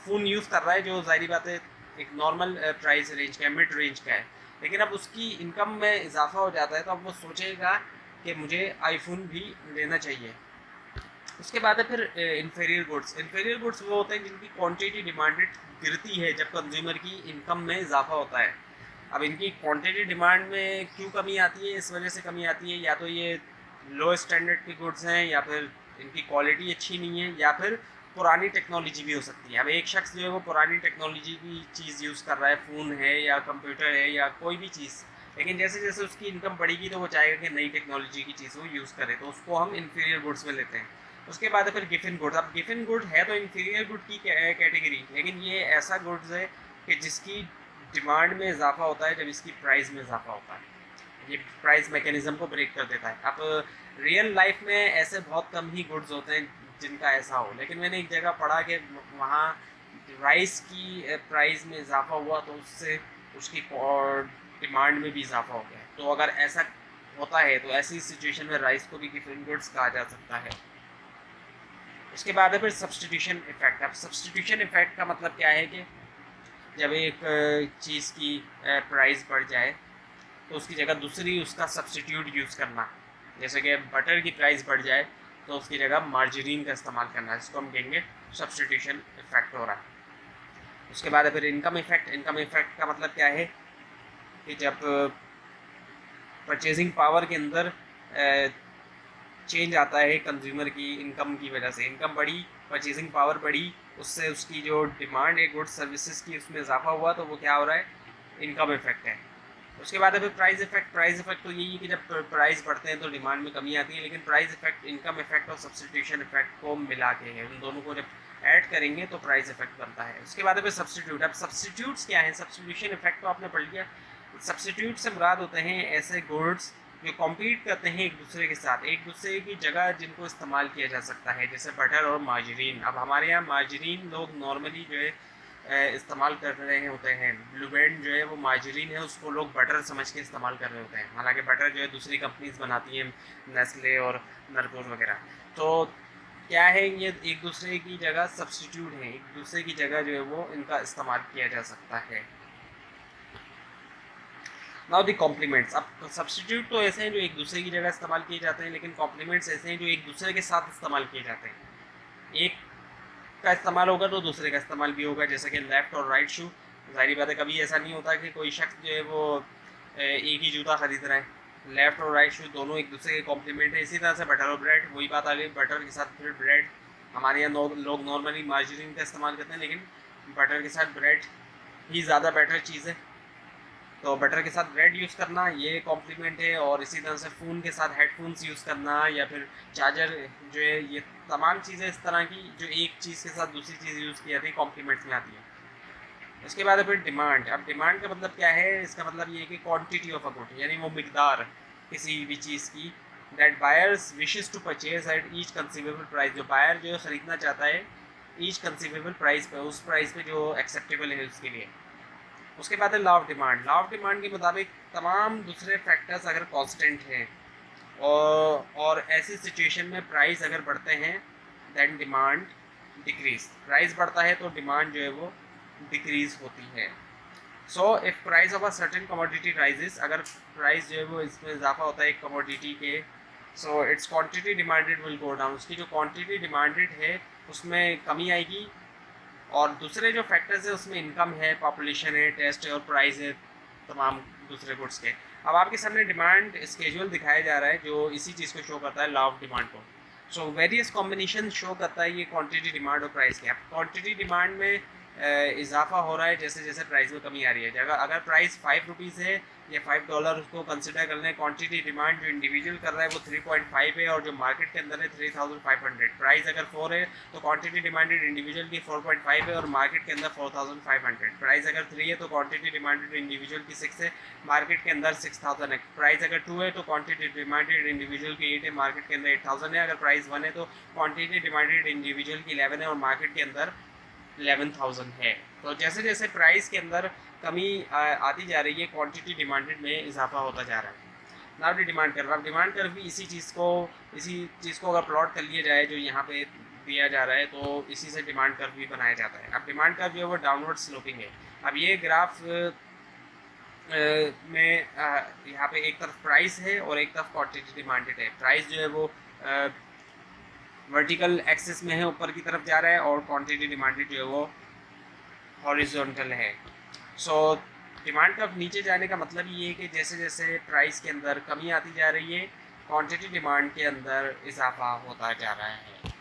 फ़ोन यूज़ कर रहा है जो ज़ाहिर बात है एक नॉर्मल प्राइस रेंज का है, मिड रेंज का है, लेकिन अब उसकी इनकम में इजाफा हो जाता है तो अब वो सोचेगा कि मुझे आईफोन भी लेना चाहिए। उसके बाद है फिर इन्फीरियर गुड्स। इन्फीरियर गुड्स वो होते हैं जिनकी क्वांटिटी डिमांडेड गिरती है जब कंज्यूमर की इनकम में इजाफा होता है। अब इनकी क्वांटिटी डिमांड में क्यों कमी आती है? इस वजह से कमी आती है, या तो ये लो स्टैंडर्ड की गुड्स हैं, या फिर इनकी क्वालिटी अच्छी नहीं है, या फिर पुरानी टेक्नोलॉजी भी हो सकती है। अब एक शख्स जो है वो पुरानी टेक्नोलॉजी की चीज़ यूज़ कर रहा है, फ़ोन है या कंप्यूटर है या कोई भी चीज़, लेकिन जैसे जैसे उसकी इनकम बढ़ेगी तो वो चाहेगा कि नई टेक्नोलॉजी की चीज़ वो यूज़ करे, तो उसको हम इन्फीरियर गुड्स में लेते हैं। उसके बाद है फिर गिफिन गुड्स। अब गिफिन गुड है तो इन्फीरियर गुड की कैटेगरी, लेकिन ये ऐसा गुड्स है कि जिसकी डिमांड में इजाफा होता है जब इसकी प्राइस में इजाफा होता है, ये प्राइस मैकेनिज़्म को ब्रेक कर देता है। अब रियल लाइफ में ऐसे बहुत कम ही गुड्स होते हैं जिनका ऐसा हो, लेकिन मैंने एक जगह पढ़ा कि वहाँ राइस की प्राइस में इजाफा हुआ तो उससे उसकी डिमांड में भी इजाफा हो गया। तो अगर ऐसा होता है तो ऐसी सिचुएशन में राइस को भी गिफिन गुड्स कहा जा सकता है। उसके बाद है फिर सब्सटीट्यूशन इफेक्ट। अब सब्सटीट्यूशन इफेक्ट का मतलब क्या है कि जब एक चीज़ की प्राइस बढ़ जाए तो उसकी जगह दूसरी उसका सब्सटीट्यूट यूज़ करना। जैसे कि बटर की प्राइस बढ़ जाए तो उसकी जगह मार्जरीन का इस्तेमाल करना, जिसको हम कहेंगे सब्सटीट्यूशन इफेक्ट हो रहा है। उसके बाद है फिर इनकम इफेक्ट। इनकम इफेक्ट का मतलब क्या है कि जब परचेजिंग पावर के अंदर चेंज आता है कंज्यूमर की इनकम की वजह से, इनकम बढ़ी, परचेजिंग पावर बढ़ी, उससे उसकी जो डिमांड है गुड्स सर्विसेज की उसमें इजाफा हुआ, तो वो क्या हो रहा है, इनकम इफेक्ट है। उसके बाद है फिर प्राइस इफेक्ट। प्राइस इफेक्ट तो यही है कि जब प्राइस बढ़ते हैं तो डिमांड में कमी आती है, लेकिन प्राइस इफेक्ट इनकम इफेक्ट और सब्सटीट्यूशन इफेक्ट को मिला के है, उन दोनों को जब ऐड करेंगे तो प्राइस इफेक्ट बनता है। उसके बाद है फिर सब्सटीट्यूट। अब सब्सटीट्यूट्स क्या है, सब्सटीट्यूशन इफेक्ट तो आपने पढ़ लिया। सब्सटीट्यूट से मुराद होते हैं ऐसे गुड्स जो कॉम्पीट करते हैं एक दूसरे के साथ, एक दूसरे की जगह जिनको इस्तेमाल किया जा सकता है, जैसे बटर और मार्जरीन। अब हमारे यहाँ मार्जरीन लोग नॉर्मली जो है इस्तेमाल कर रहे होते हैं, ब्लू बैंड जो है वो मार्जरीन है, उसको लोग बटर समझ के इस्तेमाल कर रहे होते हैं, हालांकि बटर जो है दूसरी कंपनीज बनाती हैं, नेस्ले और नरकोर वगैरह। तो क्या है, ये एक दूसरे की जगह सब्सटीट्यूट है, एक दूसरे की जगह जो है वो इनका इस्तेमाल किया जा सकता है। Now the complements. अब सब्सटीट्यूट तो ऐसे हैं जो एक दूसरे की जगह इस्तेमाल किए जाते हैं, लेकिन कॉम्प्लीमेंट्स ऐसे हैं जो एक दूसरे के साथ इस्तेमाल किए जाते हैं। एक का इस्तेमाल होगा तो दूसरे का इस्तेमाल भी होगा, जैसे कि लेफ़्ट और राइट शू। ज़ाहिर बात है कभी ऐसा नहीं होता कि कोई शख्स जो है वो एक ही जूता ख़रीद रहा है। लेफ़्ट और राइट शू दोनों एक दूसरे के कॉम्प्लीमेंट है। इसी तरह से बटर और ब्रेड, वही बात आ गई, बटर के साथ फिर ब्रेड। हमारे यहाँ लोग नॉर्मली मार्जरीन का इस्तेमाल करते हैं, लेकिन बटर के साथ ब्रेड ही ज़्यादा बेटर चीज़ है, तो बटर के साथ ब्रेड यूज़ करना ये कॉम्प्लीमेंट है। और इसी तरह से फ़ोन के साथ हेडफोन्स यूज़ करना या फिर चार्जर जो है, ये तमाम चीज़ें इस तरह की जो एक चीज़ के साथ दूसरी चीज़ यूज़ की जाती है कॉम्प्लीमेंट्स में आती है। उसके बाद फिर डिमांड। अब डिमांड का मतलब क्या है, इसका मतलब ये है कि क्वांटिटी ऑफ अ गुड, यानी वो मिकदार किसी भी चीज़ की, that buyers wishes to purchase at each conceivable price. जो बायर जो ख़रीदना चाहता है ईच कंसीवेबल प्राइस पे, उस प्राइस पे जो एक्सेप्टेबल है उसके लिए। उसके बाद है law of demand. Law of demand के मुताबिक तमाम दूसरे फैक्टर्स अगर कांस्टेंट हैं और ऐसी सिचुएशन में प्राइस अगर बढ़ते हैं दैन डिमांड डिक्रीज। प्राइस बढ़ता है तो डिमांड जो है वो डिक्रीज होती है। So if price of a certain commodity rises, अगर प्राइस जो है वो इसमें इजाफा होता है एक कमोडिटी के, so it's quantity demanded will go down. उसकी जो क्वांटिटी डिमांडेड है उसमें कमी आएगी। और दूसरे जो फैक्टर्स है उसमें इनकम है, पॉपुलेशन है, टेस्ट है और प्राइस है तमाम दूसरे गुड्स के। अब आपके सामने डिमांड स्केजुअल दिखाया जा रहा है जो इसी चीज़ को शो करता है, लॉ ऑफ डिमांड को। सो वेरियस कॉम्बिनेशन शो करता है ये क्वांटिटी डिमांड और प्राइस के। अब क्वांटिटी डिमांड में इजाफा हो रहा है जैसे जैसे प्राइस में कमी आ रही है। अगर प्राइस $5 है या $5 उसको कंसिडर कर लें, क्वांटिटी डिमांड जो इंडिविजुअल कर रहा है वो 3.5 है और जो मार्केट के अंदर है 3,500। प्राइस अगर 4 है तो क्वांटिटी डिमांडेड इंडिविजुअल की 4.5 है और मार्केट के अंदर 4,500। प्राइस अगर 3 है तो क्वांटिटी डिमांडेड इंडिविजुअल की 6 है, मार्केट के अंदर 6,000 है। प्राइस अगर 2 है तो क्वांटिटी डिमांडेड इंडिविजुअल की 8 है, मार्केट के अंदर 8,000 है। अगर प्राइस 1 है तो क्वांटिटी डिमांडेड इंडिविजुअल की 11 है और मार्केट के अंदर 11,000 है। तो जैसे जैसे प्राइस के अंदर कमी आती जा रही है, क्वांटिटी डिमांडेड में इजाफा होता जा रहा है। नाउ दी डिमांड कर्व। अब डिमांड कर्व भी इसी चीज़ को अगर प्लॉट कर लिया जाए जो यहाँ पे दिया जा रहा है तो इसी से डिमांड कर्व भी बनाया जाता है। अब डिमांड कर्व जो है वो डाउनवर्ड स्लोपिंग है। अब ये ग्राफ में यहाँ पे एक तरफ प्राइस है और एक तरफ क्वांटिटी डिमांडेड है। प्राइस जो है वो वर्टिकल एक्सिस में है, ऊपर की तरफ जा रहा है, और क्वांटिटी डिमांडेड जो है वो हॉरिजॉन्टल है। सो डिमांड कर्व नीचे जाने का मतलब ये है कि जैसे जैसे प्राइस के अंदर कमी आती जा रही है क्वांटिटी डिमांड के अंदर इजाफा होता जा रहा है।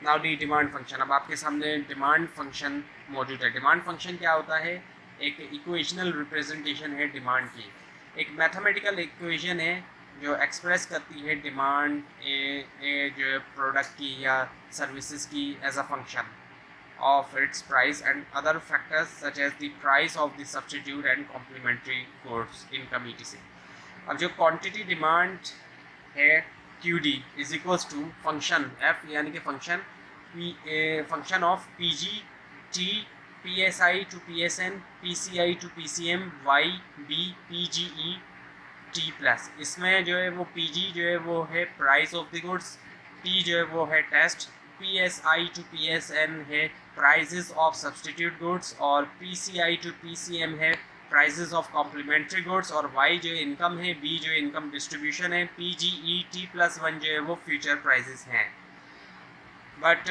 नाउ दी डिमांड फंक्शन। अब आपके सामने डिमांड फंक्शन मौजूद है। डिमांड फंक्शन क्या होता है, एक इक्वेशनल रिप्रेजेंटेशन है डिमांड की, एक मैथमेटिकल इक्वेशन है जो एक्सप्रेस करती है डिमांड जो प्रोडक्ट की या सर्विसेज की as a function of its price and other factors such as the price of the substitute and complementary goods income etc. अब जो क्वांटिटी डिमांड है QD is equals to function F यानी कि function of PG T PSI to PSN PCI to PCM YB PGE T plus. इसमें जो है वो PG जो है वो है price of the goods, T जो है वो है टेस्ट, PSI to PSN है प्राइजेस ऑफ सब्सटीट्यूट गुड्स और PCI to PCM है प्राइजेस ऑफ कॉम्प्लीमेंट्री गुड्स और Y जो इनकम है, B जो इनकम डिस्ट्रीब्यूशन है, PGE T+1 जो है वो फ्यूचर प्राइजेस हैं। But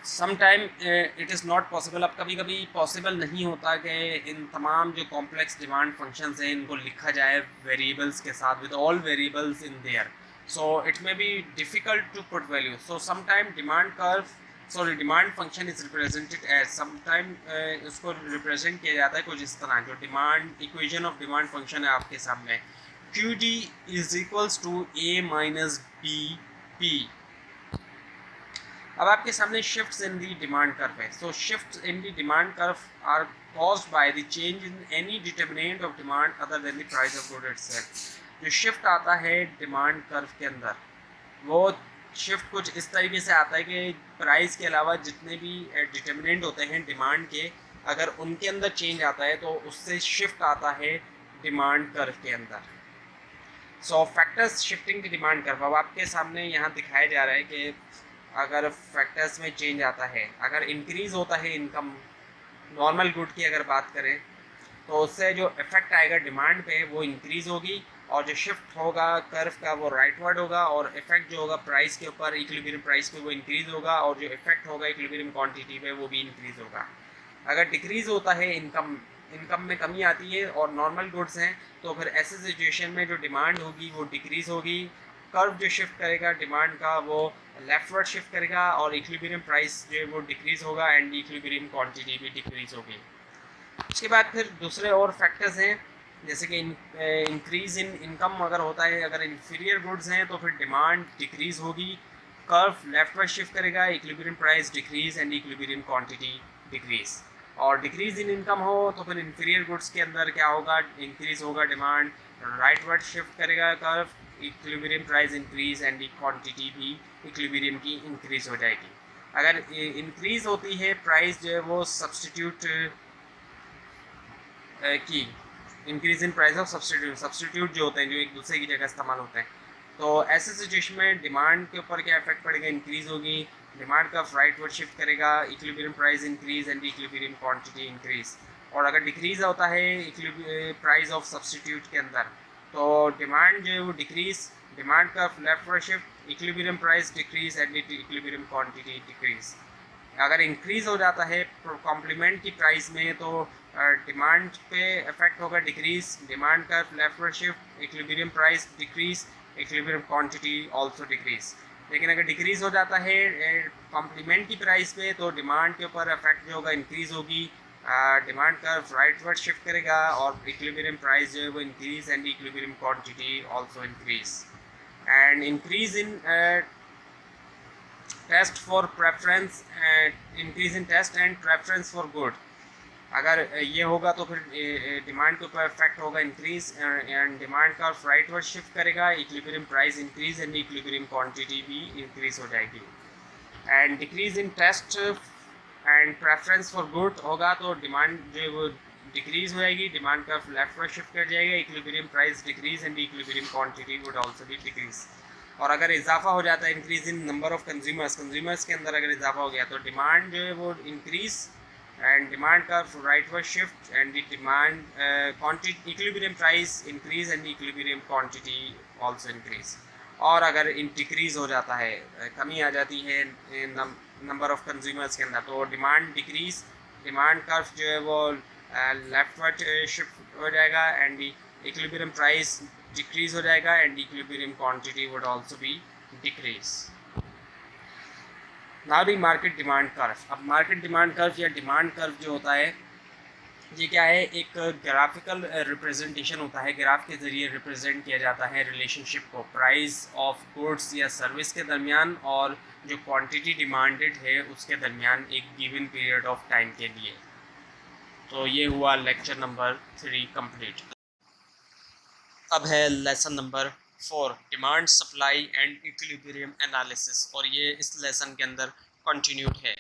sometime it is not possible. अब कभी कभी पॉसिबल नहीं होता कि इन तमाम जो कॉम्प्लेक्स डिमांड फंक्शंस हैं इनको लिखा जाए वेरिएबल्स के साथ, with all variables in their. So it may be difficult to put value. So sometime demand function is represented as sometime उसको represent किया जाता है कुछ इस तरह, जो demand equation of demand function है आपके सामने, QD is equals to A minus BP. अब आपके सामने shifts in the demand curve है. So shifts in the demand curve are caused by the change in any determinant of demand other than the price of good itself. जो shift आता है demand curve के अंदर, वो shift कुछ इस तरीके से आता है कि प्राइस के अलावा जितने भी डिटर्मिनेंट होते हैं डिमांड के, अगर उनके अंदर चेंज आता है तो उससे शिफ्ट आता है डिमांड कर्व के अंदर. सो factors shifting the demand curve. अब आपके सामने यहाँ दिखाया जा रहा है कि अगर फैक्टर्स में चेंज आता है, अगर इंक्रीज़ होता है इनकम, नॉर्मल गुड की अगर बात करें, तो उससे जो इफेक्ट आएगा डिमांड पे वो इंक्रीज़ होगी, और जो शिफ्ट होगा कर्व का वो राइटवर्ड होगा, और इफेक्ट जो होगा प्राइस के ऊपर इक्विलिब्रियम प्राइस पे वो इंक्रीज़ होगा, और जो इफेक्ट होगा इक्विलिब्रियम क्वांटिटी पे वो भी इंक्रीज़ होगा. अगर डिक्रीज़ होता है इनकम में कमी आती है और नॉर्मल गुड्स हैं, तो फिर ऐसे सिचुएशन में जो डिमांड होगी वो डिक्रीज़ होगी, कर्व जो शिफ्ट करेगा डिमांड का वो लेफ्टवर्ड शिफ्ट करेगा, और इक्विलिब्रियम प्राइस जो है वो डिक्रीज़ होगा, एंड इक्विलिब्रियम क्वांटिटी भी डिक्रीज़ होगी. उसके बाद फिर दूसरे और फैक्टर्स हैं, जैसे कि इंक्रीज़ इन इनकम अगर होता है, अगर इन्फीरियर गुड्स हैं तो फिर डिमांड डिक्रीज़ होगी, कर्व लेफ्टवर्ड शिफ्ट करेगा, equilibrium price decrease and equilibrium quantity decrease. और डिक्रीज़ इन इनकम हो तो फिर इन्फीरियर गुड्स के अंदर क्या होगा, इंक्रीज़ होगा डिमांड, राइटवर्ड शिफ्ट करेगा curve, equilibrium price increase and quantity भी इक्विलिब्रियम की इंक्रीज़ हो जाएगी. अगर इंक्रीज़ होती है प्राइस जो है वो सब्सटीट्यूट की, increase in price of substitute जो होते हैं जो एक दूसरे की जगह इस्तेमाल होते हैं, तो ऐसे सिचुएशन में डिमांड के ऊपर क्या इफेक्ट पड़ेगा, इंक्रीज होगी, डिमांड का राइटवर्ड शिफ्ट करेगा, equilibrium price increase and equilibrium quantity increase. और अगर डिक्रीज होता है प्राइस ऑफ सब्सटीट्यूट के अंदर, तो डिमांड जो है वो डिक्रीज, डिमांड का leftward shift, equilibrium price decrease and equilibrium quantity decrease. अगर इंक्रीज़ हो जाता है कॉम्प्लीमेंट की प्राइस में, तो डिमांड पे इफेक्ट होगा डिक्रीज, डिमांड का leftward shift, equilibrium price decrease, equilibrium quantity also decrease. लेकिन अगर डिक्रीज हो जाता है कॉम्प्लीमेंट की प्राइस पे, तो डिमांड के ऊपर इफेक्ट जो होगा इंक्रीज होगी, डिमांड का राइटवर्ड शिफ्ट करेगा, और इक्विलिब्रियम प्राइस जो है वो increase and equilibrium quantity also increase. And increase in taste for preference, increase in taste and preference for good. अगर ये होगा तो फिर डिमांड के ऊपर इफेक्ट होगा इंक्रीज, एंड डिमांड का राइटवर्ड शिफ्ट करेगा, equilibrium price increase and equilibrium quantity भी इंक्रीज हो जाएगी. And decrease in taste and preference for good होगा तो डिमांड जो है वो डिक्रीज हो जाएगी, डिमांड का लेफ्टवर्ड शिफ्ट कर जाएगा, equilibrium price decrease and equilibrium quantity would also be decrease. और अगर इजाफा हो जाता है increase in number of consumers के अंदर अगर इजाफा हो गया, तो डिमांड जो है वो इंक्रीज, एंड डिमांड का rightward shift and demand quantity, equilibrium price increase and equilibrium quantity also increase. और अगर डिक्रीज हो जाता है, कमी आ जाती है नंबर ऑफ कंज्यूमर्स के अंदर, तो डिमांड डिक्रीज, डिमांड कर्व जो है वो लेफ्टवर्ड शिफ्ट हो जाएगा, एंड इक्विलिब्रियम प्राइस डिक्रीज हो जाएगा, and equilibrium quantity would also be decrease. Now the market demand curve. अब मार्केट डिमांड कर्व या डिमांड कर्व जो होता है, ये क्या है, एक ग्राफिकल रिप्रेजेंटेशन होता है, ग्राफ के ज़रिए रिप्रेजेंट किया जाता है रिलेशनशिप को प्राइस ऑफ गुड्स या सर्विस के दरमियान और जो क्वांटिटी डिमांडेड है उसके दरमियान एक गिवन पीरियड ऑफ टाइम के लिए. तो ये हुआ लेक्चर नंबर 3 कंप्लीट. अब है lesson number 4, demand supply and equilibrium analysis, और ये इस लेसन के अंदर कंटिन्यूड है.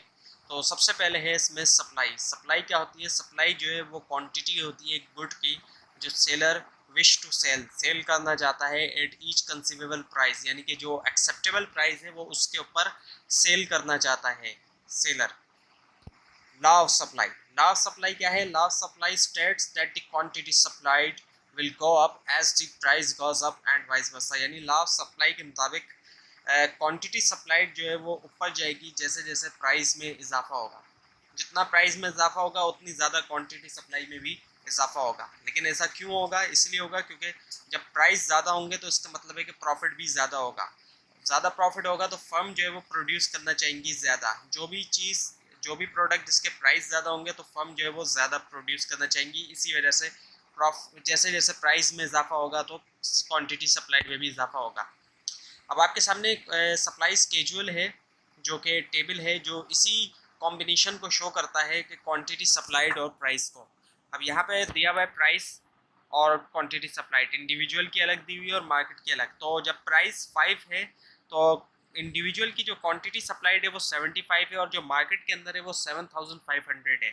तो सबसे पहले है इसमें सप्लाई. सप्लाई क्या होती है, सप्लाई जो है वो क्वांटिटी होती है गुड की जो सेलर विश टू सेल करना चाहता है एट ईच कंसीवेबल प्राइस, यानी कि जो एक्सेप्टेबल प्राइस है वो उसके ऊपर सेल करना चाहता है seller. Law of supply. Law of supply क्या है, law of supply states that the quantity supplied will go up as the price goes up and vice versa. यानी लॉ ऑफ सप्लाई के मुताबिक क्वांटिटी सप्लाइड जो है वो ऊपर जाएगी जैसे जैसे प्राइस में इजाफा होगा. जितना प्राइस में इजाफा होगा उतनी ज़्यादा क्वांटिटी सप्लाई में भी इजाफा होगा। लेकिन ऐसा क्यों होगा? इसलिए होगा क्योंकि जब प्राइस ज़्यादा होंगे तो इसका मतलब है कि प्रॉफिट भी ज़्यादा होगा। ज़्यादा प्रॉफिट होगा तो फर्म जो है वो प्रोड्यूस करना चाहेंगी ज़्यादा। जो भी प्रोडक्ट जिसके प्राइस ज़्यादा होंगे तो फर्म जो है वो ज़्यादा प्रोड्यूस करना चाहेंगी। इसी वजह से जैसे जैसे प्राइस में इजाफा होगा तो क्वांटिटी सप्लाइड में भी इजाफा होगा। अब आपके सामने एक सप्लाई स्केड्यूल है जो कि टेबल है जो इसी कॉम्बिनेशन को शो करता है कि क्वांटिटी सप्लाइड और प्राइस को। अब यहाँ पे दिया हुआ है प्राइस और क्वांटिटी सप्लाइड, इंडिविजुअल की अलग दी हुई है और मार्केट की अलग। तो जब प्राइस 5 है तो इंडिविजुअल की जो क्वांटिटी सप्लाइड है वो 75 है और जो मार्केट के अंदर है वो 7500 है।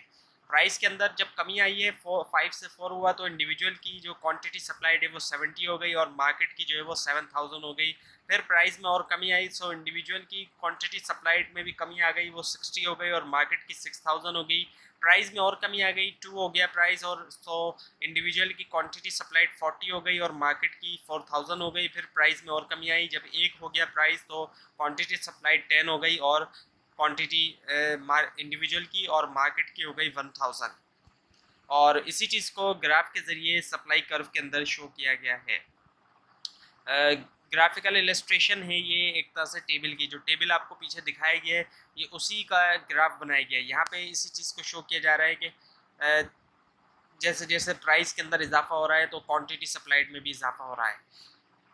प्राइस के अंदर जब कमी आई है 5 से 4 हुआ तो इंडिविजुअल की जो क्वांटिटी सप्लाइड है वो 70 हो गई और मार्केट की जो है वो 7000 हो गई। फिर प्राइस में और कमी आई सो इंडिविजुअल की क्वांटिटी सप्लाइड में भी कमी आ गई, वो 60 हो गई और मार्केट की 6000 हो गई। प्राइस में और कमी आ गई, 2 हो गया प्राइस और सो इंडिविजुअल की क्वांटिटी सप्लाइड 40 हो गई और मार्केट की 4000 हो गई। फिर प्राइस में और कमी आई, जब 1 हो गया प्राइस तो क्वांटिटी सप्लाइड 10 हो गई और क्वांटिटी इंडिविजुअल की और मार्केट की हो गई 1000। और इसी चीज़ को ग्राफ के ज़रिए सप्लाई कर्व के अंदर शो किया गया है। ग्राफिकल इलस्ट्रेशन है ये एक तरह से टेबल की, जो टेबल आपको पीछे दिखाया गया है ये उसी का ग्राफ बनाया गया है। यहाँ पे इसी चीज़ को शो किया जा रहा है कि जैसे जैसे प्राइस के अंदर इजाफा हो रहा है तो क्वांटिटी सप्लाइड में भी इजाफा हो रहा है।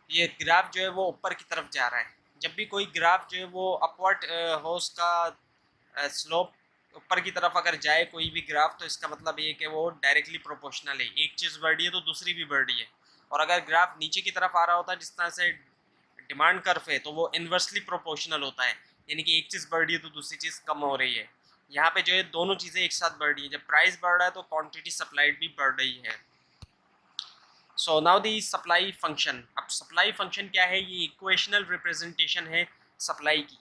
ये ग्राफ जो है वो ऊपर की तरफ जा रहा है। जब भी कोई ग्राफ जो है वो अपवर्ड हो उसका स्लोप ऊपर की तरफ अगर जाए कोई भी ग्राफ तो इसका मतलब ये कि वो डायरेक्टली प्रोपोर्शनल है, एक चीज़ बढ़ रही है तो दूसरी भी बढ़ रही है। और अगर ग्राफ नीचे की तरफ आ रहा होता है जिस तरह से डिमांड कर्व है तो वो इन्वर्सली प्रोपोर्शनल होता है, यानी कि एक चीज़ बढ़ रही है तो दूसरी चीज़ कम हो रही है। यहाँ पे जो है दोनों चीज़ें एक साथ बढ़ रही है, जब प्राइस बढ़ रहा है तो क्वांटिटी सप्लाइड भी बढ़ रही है। So now the supply function. अब सप्लाई फंक्शन क्या है? ये इक्वेशनल रिप्रेजेंटेशन है सप्लाई की।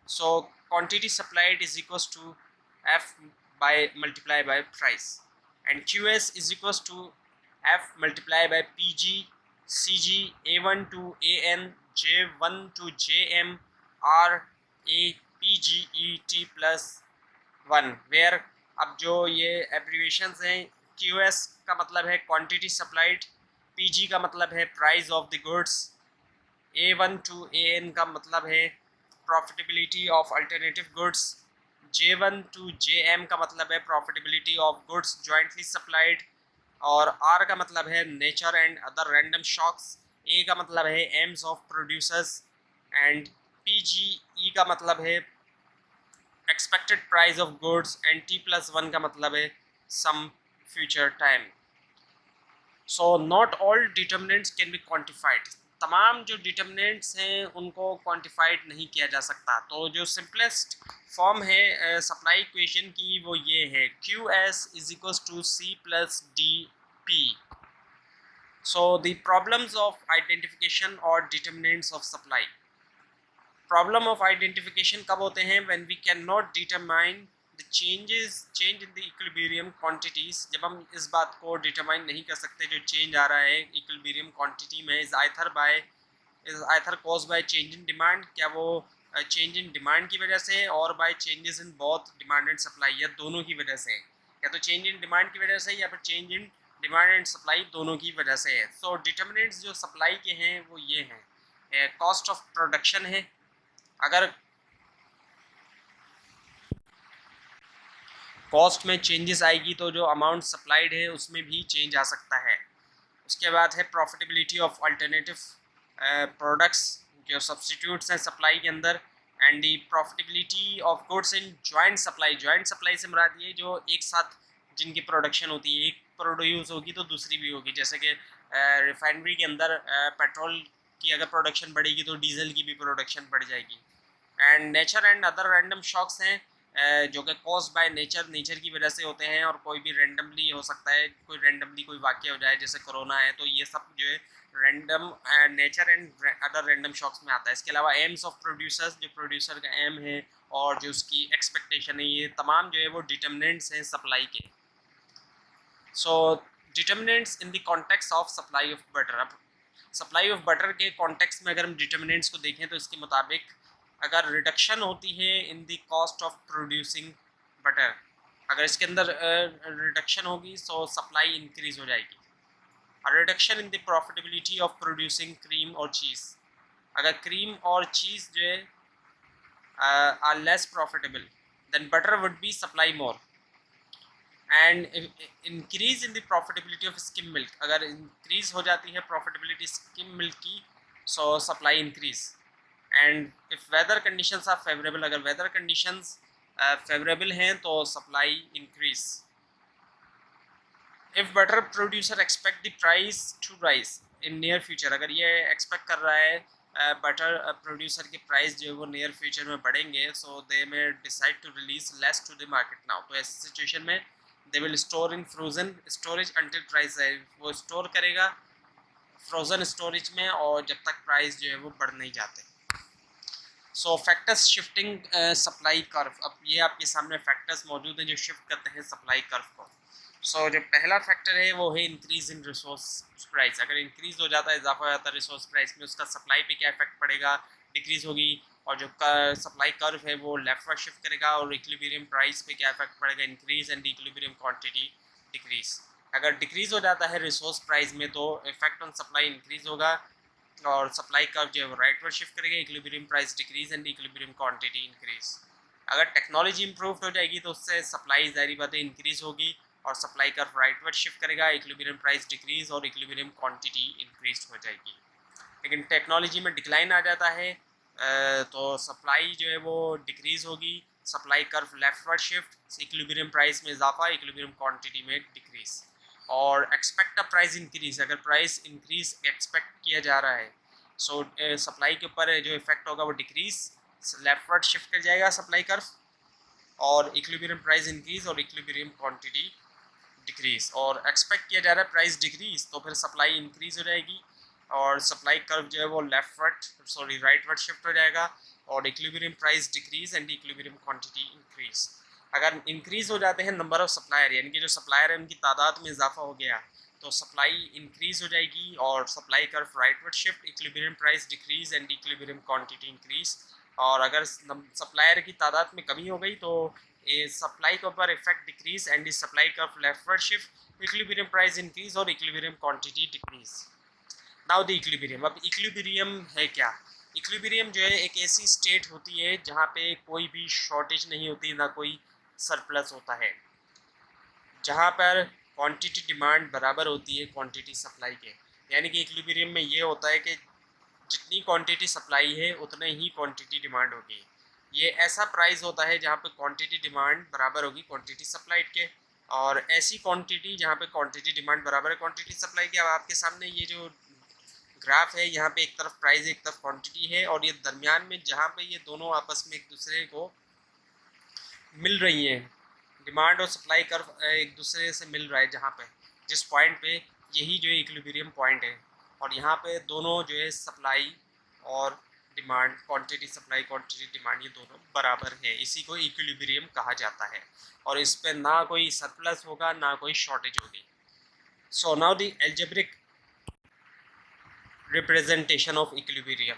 So quantity supplied is equals to F by multiply by price and Q S is equals to F multiply by P G C G A one to A N J one to J M R A P G E T plus 1 where. अब जो ये abbreviations हैं, Q S का मतलब है quantity supplied, P G का मतलब है price of the goods, A one to A N का मतलब है profitability of alternative goods, J one to J M का मतलब है profitability of goods jointly supplied और आर का मतलब है nature and other random shocks, A का मतलब है aims of producers and P G E का मतलब है expected price of goods and T plus 1 का मतलब है some future time. So not all determinants can be quantified. तमाम जो डिटर्मिनेंट्स हैं उनको क्वांटिफाइड नहीं किया जा सकता। तो जो सिंपलेस्ट फॉर्म है सप्लाई इक्वेशन की वो ये है, Q S is equals to C plus D P. So the problems of identification और determinants of supply. Problem of identification कब होते हैं? When we can not determine the change in the equilibrium quantities. जब हम इस बात को determine नहीं कर सकते जो चेंज आ रहा है इक्विलिब्रियम क्वांटिटी में, is either cause by change in demand, क्या वो चेंज इन डिमांड की वजह से है और by changes in both demand and supply, या दोनों की वजह से है। या तो चेंज इन डिमांड की वजह से या फिर change in demand and supply दोनों की वजह से है। सो डिटर्मिनेंट्स जो सप्लाई के हैं वो ये हैं, कॉस्ट ऑफ प्रोडक्शन है, अगर कॉस्ट में चेंजेस आएगी तो जो अमाउंट सप्लाइड है उसमें भी चेंज आ सकता है। उसके बाद है प्रॉफिटेबिलिटी ऑफ अल्टरनेटिव प्रोडक्ट्स, जो सब्सटीट्यूट्स हैं सप्लाई के अंदर, and the profitability of goods in joint supply. Joint supply से मुराद ये जो एक साथ जिनकी प्रोडक्शन होती है, एक प्रोड्यूस होगी तो दूसरी भी होगी, जैसे कि रिफाइनरी के अंदर पेट्रोल की अगर प्रोडक्शन बढ़ेगी तो डीजल की भी प्रोडक्शन बढ़ जाएगी। And nature and other random shocks हैं जो कि कॉज बाय नेचर की वजह से होते हैं और कोई भी रैंडमली हो सकता है, कोई रैंडमली कोई वाक़या हो जाए जैसे कोरोना है, तो ये सब जो है random nature and other random shocks में आता है। इसके अलावा एम्स ऑफ प्रोड्यूसर्स, जो प्रोड्यूसर का एम है और जो उसकी एक्सपेक्टेशन है, ये तमाम जो है वो डिटर्मिनेंट्स हैं सप्लाई के। So determinants in the context of supply of butter. अब सप्लाई ऑफ बटर के कॉन्टेक्स्ट में अगर हम डिटर्मिनेंट्स को देखें तो इसके मुताबिक अगर रिडक्शन होती है in the cost of producing butter, अगर इसके अंदर रिडक्शन होगी तो सप्लाई इंक्रीज हो जाएगी। Reduction in the profitability of producing cream और चीज़, अगर क्रीम और चीज़ जो है are less profitable than butter would be supply more and increase in the profitability of skim milk, अगर इंक्रीज हो जाती है प्रॉफिटेबिलिटी स्किम मिल्क की so supply increase. And if weather conditions are favourable, अगर weather conditions favourable हैं तो supply increase. If butter producer expect the price to rise in near future, अगर ये एक्सपेक्ट कर रहा है बटर प्रोड्यूसर के प्राइस जो है वो नियर फ्यूचर में बढ़ेंगे, so they may decide to release less to the market now, तो ऐसी सिचुएशन में they will store in frozen storage until price, वो स्टोर करेगा फ्रोजन स्टोरेज में और जब तक प्राइस जो है वो बढ़ नहीं जाते। सो फैक्टर्स शिफ्टिंग सप्लाई कर्व, अब ये आपके सामने फैक्टर्स मौजूद हैं जो शिफ्ट करते हैं सप्लाई कर्व को। सो जो पहला फैक्टर है वो है इंक्रीज इन रिसोर्स प्राइस, अगर इंक्रीज हो जाता है, इजाफा हो जाता है रिसोर्स प्राइस में, उसका सप्लाई पे क्या इफेक्ट पड़ेगा, डिक्रीज होगी। और जो सप्लाई कर्व है वो लेफ्टवर्ड शिफ्ट करेगा और इक्विलिब्रियम प्राइस पे क्या इफेक्ट पड़ेगा, increase and equilibrium quantity decrease. अगर डिक्रीज हो जाता है रिसोर्स प्राइस में तो इफेक्ट ऑन सप्लाई इंक्रीज होगा और सप्लाई कर्व जो है वो राइटवर्ड शिफ्ट करेगा, equilibrium price decrease and equilibrium quantity increase. अगर टेक्नोलॉजी इंप्रूव हो जाएगी तो उससे सप्लाई जारी बात है इंक्रीज होगी और सप्लाई कर्व राइटवर्ड शिफ्ट करेगा, इक्विलिब्रियम प्राइस डिक्रीज और इक्विलिब्रियम क्वांटिटी इंक्रीज हो जाएगी। लेकिन टेक्नोलॉजी में डिक्लाइन आ जाता है तो सप्लाई जो है वो डिक्रीज होगी, supply curve leftward shift, equilibrium price में इजाफा, इक्विलिब्रियम क्वांटिटी में डिक्रीज। और एक्सपेक्ट अ प्राइस इंक्रीज, अगर प्राइस इंक्रीज एक्सपेक्ट किया जा रहा है सो सप्लाई के ऊपर जो इफेक्ट होगा वो डिक्रीज, लेफ्टवर्ड शिफ्ट कर जाएगा सप्लाई कर्व और इक्विलिब्रियम प्राइस इंक्रीज और इक्विलिब्रियम क्वांटिटी डिक्रीज। और एक्सपेक्ट किया जा रहा है प्राइस डिक्रीज तो फिर सप्लाई इंक्रीज हो जाएगी और सप्लाई कर्व जो है वो राइटवर्ड शिफ्ट हो जाएगा और equilibrium price decrease and equilibrium quantity increase. अगर इंक्रीज हो जाते हैं नंबर ऑफ सप्लायर, यानी कि जो सप्लायर है उनकी तादाद में इजाफा हो गया तो सप्लाई इंक्रीज हो जाएगी और supply curve rightward shift, equilibrium price decrease and equilibrium quantity increase. और अगर सप्लायर की तादाद में कमी हो गई तो सप्लाई के ऊपर effect decrease and supply curve leftward shift, equilibrium price increase और equilibrium quantity decrease. Now the equilibrium, अब इक्विलिब्रियम है क्या? इक्विलिब्रियम जो है एक ऐसी स्टेट होती है जहाँ पे कोई भी शॉर्टेज नहीं होती ना कोई सरप्लस होता है, जहाँ पर क्वांटिटी डिमांड बराबर होती है क्वांटिटी सप्लाई के। यानी कि इक्विलिब्रियम में ये होता है कि जितनी क्वांटिटी सप्लाई है उतने ही क्वांटिटी डिमांड होगी। ये ऐसा प्राइस होता है जहाँ पे क्वांटिटी डिमांड बराबर होगी क्वांटिटी सप्लाई के, और ऐसी क्वांटिटी जहाँ पे क्वांटिटी डिमांड बराबर है क्वांटिटी सप्लाई की। अब आपके सामने ये जो ग्राफ है यहाँ पे एक तरफ प्राइस एक तरफ क्वांटिटी है और ये दरमियान में जहाँ पे ये दोनों आपस में एक दूसरे को मिल रही हैं, डिमांड और सप्लाई कर्व एक दूसरे से मिल रहा है, जहाँ पे जिस पॉइंट पे यही जो है इक्विलिब्रियम पॉइंट है और यहाँ पे दोनों जो है सप्लाई और demand, quantity supply quantity demand, ये दोनों बराबर है, इसी को इक्विलिब्रियम कहा जाता है और इस पे ना कोई सरप्लस होगा ना कोई शॉर्टेज होगी। So now the algebraic representation of equilibrium.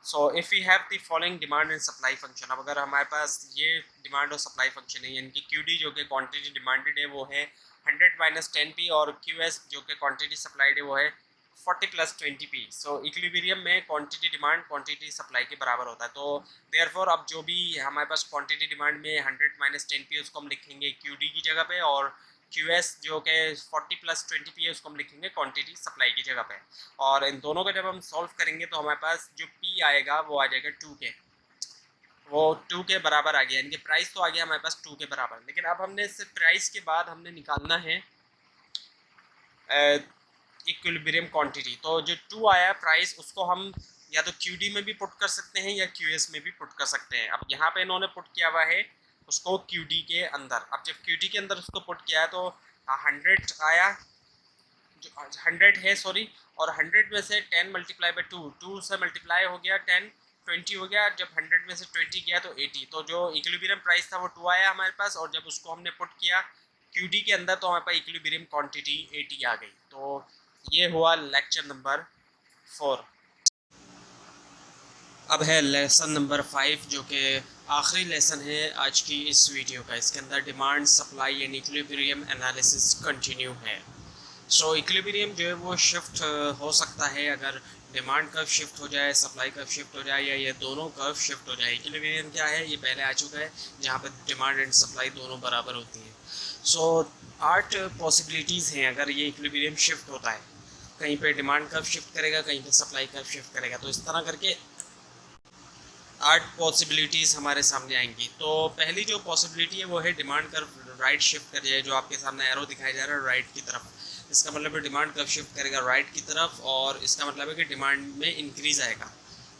So if we have the following demand and supply function, अब अगर हमारे पास ये डिमांड और सप्लाई फंक्शन है, यानी कि क्यू डी जो कि क्वांटिटी डिमांडेड है वो है 100 माइनस 10p और क्यू एस जो कि क्वांटिटी सप्लाइड है वो है 40 प्लस 20p। सो इक्विलिब्रियम में क्वांटिटी डिमांड क्वांटिटी सप्लाई के बराबर होता है, तो देयरफॉर अब जो भी हमारे पास क्वांटिटी डिमांड में 100 माइनस 10p उसको हम लिखेंगे क्यू डी की जगह पे, और क्यू एस जो कि 40 प्लस 20p है उसको हम लिखेंगे क्वांटिटी सप्लाई की जगह पे। और इन दोनों को जब हम सॉल्व करेंगे तो हमारे पास जो p आएगा वो आ जाएगा 2 के, वो 2 के बराबर आ गया, यानी कि प्राइस तो आ गया हमारे पास 2 के बराबर। लेकिन अब हमने इससे प्राइस के बाद हमने निकालना है इक्विलिब्रियम क्वांटिटी, तो जो 2 आया प्राइस उसको हम या तो QD में भी पुट कर सकते हैं या QS में भी पुट कर सकते हैं। अब यहाँ पे इन्होंने पुट किया हुआ है उसको QD के अंदर। अब जब QD के अंदर उसको पुट किया है तो 100 आया, जो 100 है सॉरी, और 100 में से 10 मल्टीप्लाई बाई 2 से मल्टीप्लाई हो गया 10, 20 हो गया, जब 100 में से 20 गया तो 80, तो जो इक्विलिब्रियम प्राइस था वो 2 आया हमारे पास, और जब उसको हमने पुट किया QD के अंदर तो हमारे पास इक्विलिब्रियम क्वांटिटी 80 आ गई। तो ये हुआ लेक्चर नंबर 4। अब है लेसन नंबर 5 जो कि आखिरी लेसन है आज की इस वीडियो का। इसके अंदर demand, supply and equilibrium analysis continue है। सो इक्विलिब्रियम जो है वो शिफ्ट हो सकता है अगर डिमांड कर्व शिफ्ट हो जाए, सप्लाई कर्व शिफ्ट हो जाए, या ये दोनों कर्व शिफ्ट हो जाए। इक्विलिब्रियम क्या है, ये पहले आ चुका है, जहाँ पर डिमांड एंड सप्लाई दोनों बराबर होती हैं। सो 8 पॉसिबिलिटीज़ हैं अगर ये इक्विलिब्रियम शिफ्ट होता है। कहीं पे डिमांड कर्व शिफ्ट करेगा, कहीं पे सप्लाई कर्व शिफ्ट करेगा। तो इस तरह करके 8 पॉसिबिलिटीज़ हमारे सामने आएंगी। तो पहली जो पॉसिबिलिटी है वो है डिमांड कर्व राइट शिफ्ट कर जाए, जो आपके सामने एरो दिखाया जा रहा है राइट की तरफ। इसका मतलब है डिमांड कर्व शिफ्ट करेगा राइट की तरफ, और इसका मतलब है कि डिमांड में इंक्रीज़ आएगा।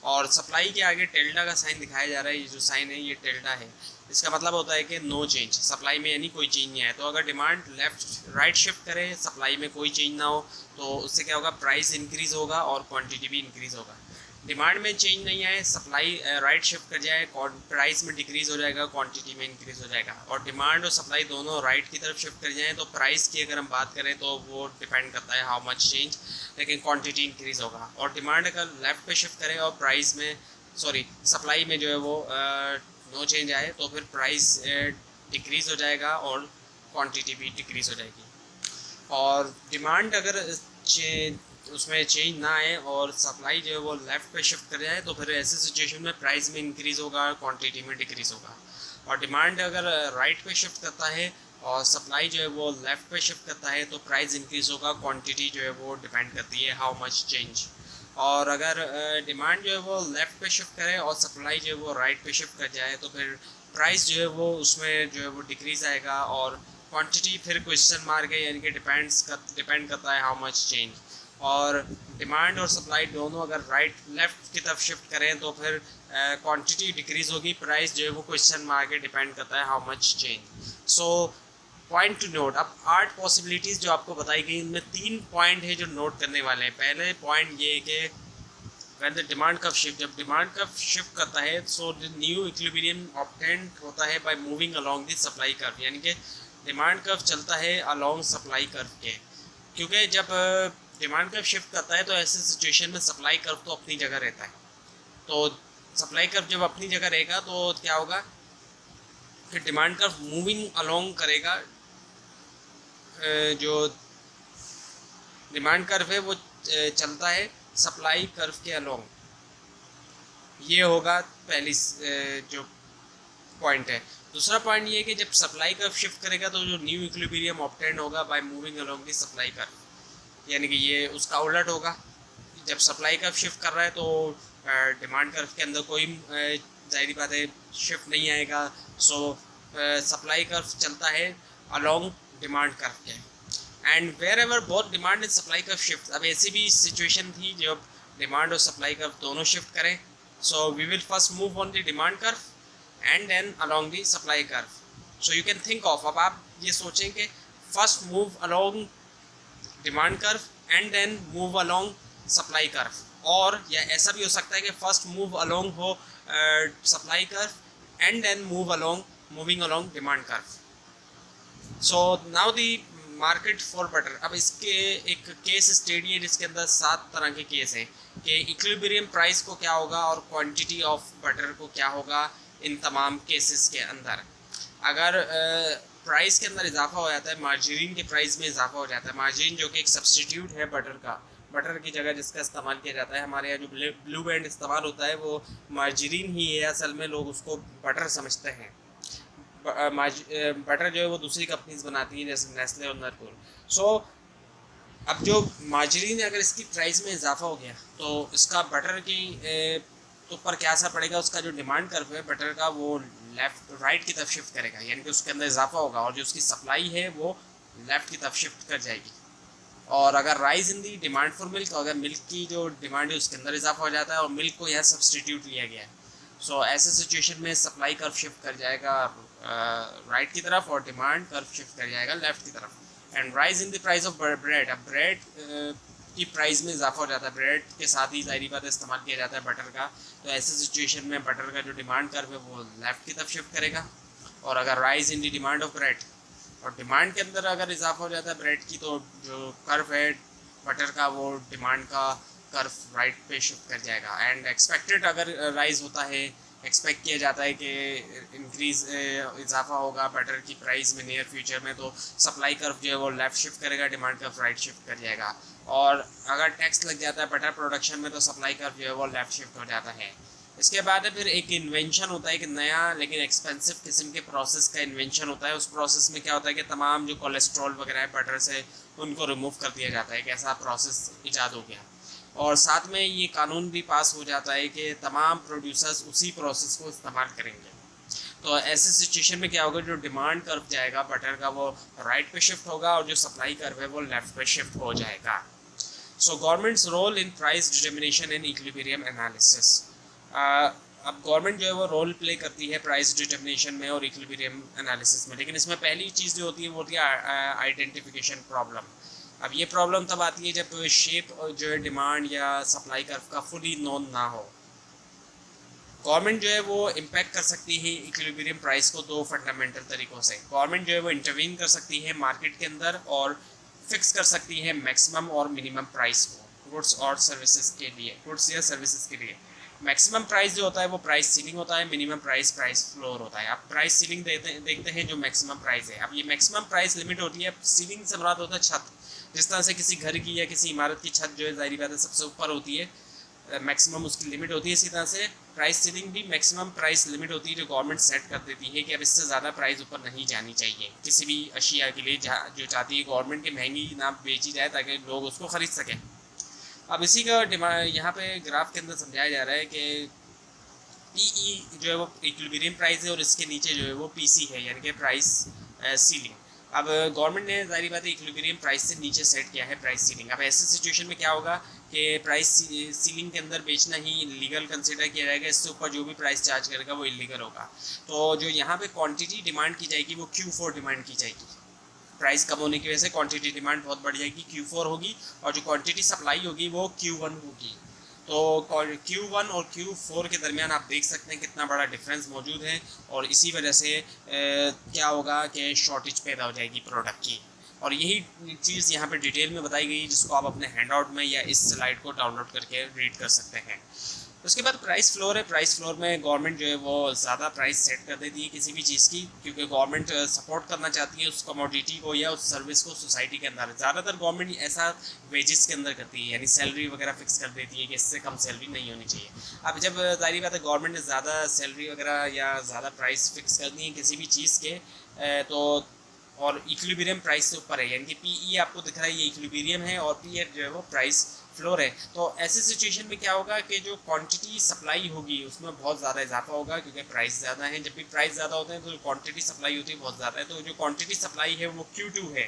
और सप्लाई के आगे टेल्डा का साइन दिखाया जा रहा है, ये जो साइन है ये टेल्डा है। इसका मतलब होता है कि नो चेंज, सप्लाई में यानी कोई चेंज नहीं है। तो अगर डिमांड लेफ्ट राइट शिफ्ट करे, सप्लाई में कोई चेंज ना हो, तो उससे क्या होगा, प्राइस इंक्रीज़ होगा और क्वांटिटी भी इंक्रीज़ होगा। डिमांड में चेंज नहीं आए, सप्लाई राइट शिफ्ट कर जाए, प्राइस में डिक्रीज़ हो जाएगा, क्वांटिटी में इंक्रीज़ हो जाएगा। और डिमांड और सप्लाई दोनों राइट की तरफ शिफ्ट कर जाएँ तो प्राइस की अगर हम बात करें तो वो डिपेंड करता है हाउ मच चेंज, लेकिन क्वांटिटी इंक्रीज़ होगा। और डिमांड अगर लेफ़्ट पे शिफ्ट करे और प्राइस में सप्लाई में जो है वो नो चेंज आए, तो फिर प्राइस डिक्रीज़ हो जाएगा और क्वांटिटी भी डिक्रीज़ हो जाएगी। और डिमांड अगर उसमें चेंज ना आए और सप्लाई जो है वो लेफ़्ट पे शिफ्ट कर जाए, तो फिर ऐसे सिचुएशन में प्राइस में इंक्रीज़ होगा, क्वांटिटी में डिक्रीज़ होगा। और डिमांड अगर राइट पे शिफ्ट करता है और सप्लाई जो है वो लेफ़्ट पे शिफ्ट करता है, तो प्राइस इंक्रीज़ होगा, क्वांटिटी जो है वो डिपेंड करती है हाउ मच चेंज। और अगर डिमांड जो है वो लेफ़्ट पे शिफ्ट करे और सप्लाई जो है वो राइट पे शिफ्ट कर जाए, तो फिर प्राइस जो है वो उसमें जो है वो डिक्रीज़ आएगा, और क्वांटिटी फिर क्वेश्चन मार्क है, यानी कि डिपेंड करता है हाउ मच चेंज। और डिमांड और सप्लाई दोनों अगर राइट लेफ़्ट की तरफ शिफ्ट करें तो फिर क्वांटिटी डिक्रीज़ होगी, प्राइस जो है वो क्वेश्चन मार्क है, डिपेंड करता है how much change. So point two note, अब 8 पॉसिबिलिटीज़ जो आपको बताई गई, इनमें 3 पॉइंट है जो नोट करने वाले हैं। पहले पॉइंट ये है कि when the demand curve shift, जब डिमांड कर्व शिफ्ट करता है, so the new equilibrium obtained होता है by moving along the supply curve, यानी कि डिमांड कर्व चलता है अलोंग सप्लाई कर्व के। क्योंकि जब डिमांड कर्व शिफ्ट करता है तो ऐसे सिचुएशन में सप्लाई कर्व तो अपनी जगह रहता है। तो सप्लाई कर्व जब अपनी जगह रहेगा तो क्या होगा कि डिमांड कर्व मूविंग अलोंग करेगा, जो डिमांड कर्व है वो चलता है सप्लाई कर्व के अलोंग। ये होगा पहली जो पॉइंट है। दूसरा पॉइंट ये है कि जब सप्लाई कर्व शिफ्ट करेगा तो जो न्यू इक्विलिब्रियम ऑब्टेन्ड होगा by moving along the supply curve, यानी कि ये उसका उलट होगा। जब सप्लाई कर्व शिफ्ट कर रहा है तो डिमांड कर्व के अंदर कोई जाहिर बात है शिफ्ट नहीं आएगा। सो सप्लाई कर्व चलता है अलोंग डिमांड कर्व के। And wherever both demand and supply curve shift, अब ऐसी भी सिचुएशन थी जब डिमांड और सप्लाई कर्व दोनों शिफ्ट करें। So we will first move on the demand curve and then along the supply curve. So you can think of, अब आप ये सोचें कि first move along demand curve and then move along supply curve, और या ऐसा भी हो सकता है कि फर्स्ट मूव अलोंग हो supply curve and then moving along demand curve. So now the market for butter, अब इसके एक केस स्टडी है जिसके अंदर 7 तरह के केस हैं कि इक्विलिब्रियम प्राइस को क्या होगा और क्वांटिटी ऑफ बटर को क्या होगा इन तमाम केसेस के अंदर। अगर प्राइस के अंदर इजाफा हो जाता है, मार्जिन के प्राइस में इजाफा हो जाता है। मार्जिन जो कि एक सब्सटीट्यूट है बटर का, बटर की जगह जिसका इस्तेमाल किया जाता है, हमारे यहाँ जो ब्लू बैंड इस्तेमाल होता है वो मार्जिन ही है, असल में लोग उसको बटर समझते हैं। बटर जो है वो दूसरी कंपनीज बनाती हैं जैसे नेस्ले और नरकुल। सो अब जो मार्जिन अगर इसकी प्राइस में इजाफा हो गया तो इसका बटर की ऊपर क्या असर पड़ेगा, उसका जो डिमांड कर्व है बटर का वो लेफ्ट राइट की तरफ शिफ्ट करेगा, यानी कि उसके अंदर इजाफा होगा, और जो उसकी सप्लाई है वो लेफ्ट की तरफ शिफ्ट कर जाएगी। और अगर rise in the demand for milk, तो अगर मिल्क की जो डिमांड है उसके अंदर इजाफा हो जाता है और मिल्क को यहाँ सब्सटीट्यूट लिया गया है। सो ऐसे सिचुएशन में सप्लाई कर्व शिफ्ट कर जाएगा राइट की तरफ और डिमांड कर्व शिफ्ट कर जाएगा लेफ्ट की तरफ। And rise in the price of bread, अब ब्रेड की प्राइस में इजाफा हो जाता है, ब्रेड के साथ ही ज़ाहिरी बात इस्तेमाल किया जाता है बटर का। तो ऐसे सिचुएशन में बटर का जो डिमांड कर्व है वो लेफ्ट की तरफ शिफ्ट करेगा। और अगर rise in the demand of bread, और डिमांड के अंदर अगर इजाफा हो जाता है ब्रेड की, तो जो कर्व है बटर का वो डिमांड का कर्व राइट पे शिफ्ट कर जाएगा। एंड एक्सपेक्टेड अगर राइज होता है, एक्सपेक्ट किया जाता है कि इंक्रीज इजाफा होगा बटर की प्राइस में नियर फ्यूचर में, तो सप्लाई कर्व जो है वो लेफ्ट शिफ्ट करेगा, डिमांड कर्व राइट शिफ्ट कर जाएगा। और अगर टैक्स लग जाता है बटर प्रोडक्शन में तो सप्लाई कर्व जो है वो लेफ्ट शिफ्ट हो जाता है। इसके बाद है फिर एक इन्वेंशन होता है, एक नया लेकिन एक्सपेंसिव किस्म के प्रोसेस का इन्वेंशन होता है। उस प्रोसेस में क्या होता है कि तमाम जो कोलेस्ट्रॉल वगैरह है बटर से उनको रिमूव कर दिया जाता है। एक ऐसा प्रोसेस ईजाद हो गया। और साथ में ये कानून भी पास हो जाता है कि तमाम प्रोड्यूसर्स उसी प्रोसेस को इस्तेमाल करेंगे। तो ऐसे सिचुएशन में क्या होगा, जो डिमांड कर्व जाएगा बटर का वो राइट पे शिफ्ट होगा और जो सप्लाई कर्व है वो लेफ्ट पे शिफ्ट हो जाएगा। So government's role in price determination and equilibrium analysis. अब गवर्नमेंट जो है वो रोल प्ले करती है प्राइस डिटर्मिनेशन में और इक्विलिब्रियम एनालिसिस में। लेकिन इसमें पहली चीज़ जो होती है वो होती है आइडेंटिफिकेशन प्रॉब्लम। अब ये प्रॉब्लम तब आती है जब शेप जो है डिमांड या सप्लाई कर्व का फुली नोन ना हो। गवर्नमेंट जो है वो इम्पैक्ट कर सकती है इक्विलिब्रियम प्राइस को दो फंडामेंटल तरीक़ों से। गवर्नमेंट जो है वो इंटरवीन कर सकती है मार्केट के अंदर और फिक्स कर सकती है मैक्सिमम और मिनिमम प्राइस को गुड्स और सर्विसेज के लिए, गुड्स या सर्विसेज के लिए। मैक्सिमम प्राइस जो होता है वो प्राइस सीलिंग होता है, मिनिमम प्राइस प्राइस फ्लोर होता है। अब प्राइस सीलिंग देखते हैं जो मैक्सिमम प्राइस है। अब ये मैक्सिमम प्राइस लिमिट होती है, सीलिंग से मुराद होता है छत। जिस तरह से किसी घर की या किसी इमारत की छत जो है ज़ाहिर बात है सबसे ऊपर होती है, मैक्सिमम उसकी लिमिट होती है। इसी तरह से प्राइस सीलिंग भी मैक्सिमम प्राइस लिमिट होती है जो गवर्नमेंट सेट कर देती है कि अब इससे ज़्यादा प्राइस ऊपर नहीं जानी चाहिए किसी भी अशिया के लिए जो चाहती है गवर्नमेंट की महंगी ना बेची जाए ताकि लोग उसको ख़रीद सकें। अब इसी का यहाँ पे ग्राफ के अंदर समझाया जा रहा है कि पीई जो है वो इक्विलिब्रियम प्राइस है और इसके नीचे जो है वो पीसी है, यानी कि प्राइस सीलिंग। अब गवर्नमेंट ने ज़ाहिर बात है इक्विलिब्रियम प्राइस से नीचे सेट किया है प्राइस सीलिंग। अब ऐसे सिचुएशन में क्या होगा कि प्राइस सीलिंग के अंदर बेचना ही लीगल कंसिडर किया जाएगा, इससे ऊपर जो भी प्राइस चार्ज करेगा वो इलीगल होगा। तो जो यहाँ पे क्वांटिटी डिमांड की जाएगी वो Q4 डिमांड की जाएगी। प्राइस कम होने की वजह से क्वांटिटी डिमांड बहुत बढ़ जाएगी, Q4 होगी, और जो क्वांटिटी सप्लाई होगी वो Q1 होगी। तो Q1 और Q4 के दरमियान आप देख सकते हैं कितना बड़ा डिफरेंस मौजूद है, और इसी वजह से क्या होगा कि शॉर्टेज पैदा हो जाएगी प्रोडक्ट की। और यही चीज़ यहाँ पे डिटेल में बताई गई है जिसको आप अपने हैंड आउट में या इस स्लाइड को डाउनलोड करके रीड कर सकते हैं। उसके बाद प्राइस फ्लोर है। प्राइस फ्लोर में गवर्नमेंट जो है वो ज़्यादा प्राइस सेट कर देती है किसी भी चीज़ की, क्योंकि गवर्नमेंट सपोर्ट करना चाहती है उस कमोडिटी को या उस सर्विस को सोसाइटी के अंदर। ज़्यादातर गवर्नमेंट ऐसा वेजेस के अंदर करती है, यानी सैलरी वगैरह फिक्स कर देती है कि इससे कम सैलरी नहीं होनी चाहिए। अब जब जाहिर बात है गवर्नमेंट ने ज़्यादा सैलरी वगैरह या ज़्यादा प्राइस फिक्स करनी है किसी भी चीज़ के, तो और इक्विलिब्रियम प्राइस से ऊपर है, यानी कि पीई आपको दिख रहा है ये इक्विलिब्रियम है और पीएफ जो है वो प्राइस फ्लोर है। तो ऐसे सिचुएशन में क्या होगा कि जो क्वांटिटी सप्लाई होगी उसमें बहुत ज़्यादा इजाफा होगा, क्योंकि प्राइस ज़्यादा है। जब भी प्राइस ज़्यादा होते हैं तो जो क्वांटिटी सप्लाई होती है बहुत ज़्यादा है। तो जो क्वांटिटी सप्लाई है वो Q2 है,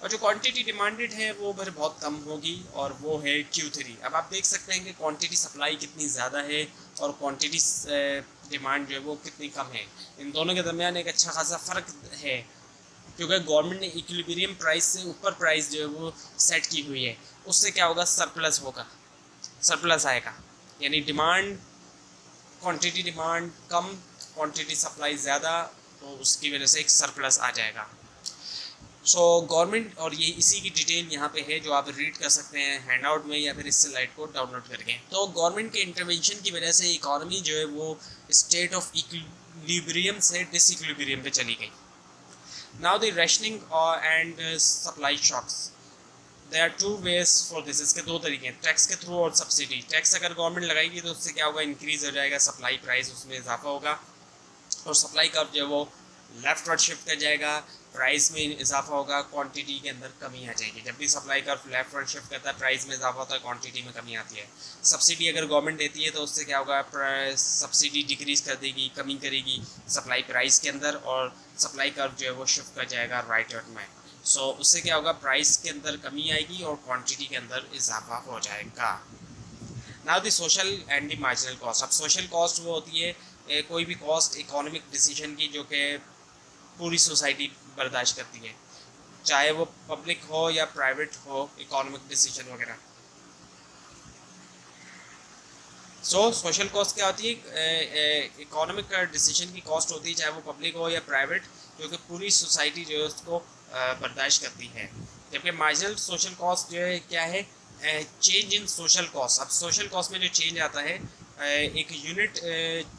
और जो क्वांटिटी डिमांडेड है वो फिर बहुत कम होगी और वो है Q3। अब आप देख सकते हैं कि क्वांटिटी सप्लाई कितनी ज़्यादा है और क्वांटिटी डिमांड जो है वो कितनी कम है। इन दोनों के दरमियान एक अच्छा खासा फ़र्क है, क्योंकि गवर्नमेंट ने इक्विलिब्रियम प्राइस से ऊपर प्राइस जो है वो सेट की हुई है। उससे क्या होगा, सरप्लस होगा, सरप्लस आएगा, यानी डिमांड क्वांटिटी डिमांड कम, क्वांटिटी सप्लाई ज़्यादा, तो उसकी वजह से एक सरप्लस आ जाएगा। सो गवर्नमेंट, और ये इसी की डिटेल यहाँ पे है जो आप रीड कर सकते हैं हैंड आउट में या फिर इस स्लाइड को डाउनलोड करके। तो गवर्नमेंट के इंटरवेंशन की वजह से इकॉनमी जो है वो स्टेट ऑफ इक्विलिब्रियम से डिसइक्विलिब्रियम पे चली गई। Now the rationing and supply shocks, there are two ways for this। इसके दो तरीके हैं, टैक्स के थ्रू और सब्सिडी। टैक्स अगर गवर्नमेंट लगाएगी तो उससे क्या होगा, इंक्रीज़ हो जाएगा सप्लाई प्राइस, उसमें इजाफा होगा, और सप्लाई कर्व जो है वो लेफ्ट वर्ड शिफ्ट कर जाएगा, प्राइस में इजाफा होगा, क्वांटिटी के अंदर कमी आ जाएगी। जब भी supply curve left word shift करता है प्राइस में इजाफा होता है, क्वांटिटी में कमी आती है। सब्सिडी अगर गवर्नमेंट देती है तो उससे क्या होगा, सब्सिडी डिक्रीज़ कर देगी, कमी करेगी सप्लाई प्राइस के अंदर, और सप्लाई कर्व जो है वो शिफ्ट कर जाएगा राइट वर्ड में। सो उससे क्या होगा, प्राइस के अंदर कमी आएगी और क्वांटिटी के अंदर इजाफा हो जाएगा। Now the social and the marginal cost. अब सोशल कॉस्ट वो होती है कोई भी कॉस्ट इकोनॉमिक डिसीजन की जो कि पूरी सोसाइटी बर्दाश्त करती है, चाहे वो पब्लिक हो या प्राइवेट हो, इकोनॉमिक डिसीजन वगैरह। सो सोशल कॉस्ट क्या होती है, इकोनॉमिक डिसीजन की कॉस्ट होती है, चाहे वो पब्लिक हो या प्राइवेट, जो कि पूरी सोसाइटी जो है उसको बर्दाश्त करती है। जबकि मार्जिनल सोशल कॉस्ट जो है क्या है, चेंज इन सोशल कॉस्ट। अब सोशल कॉस्ट में जो चेंज आता है एक यूनिट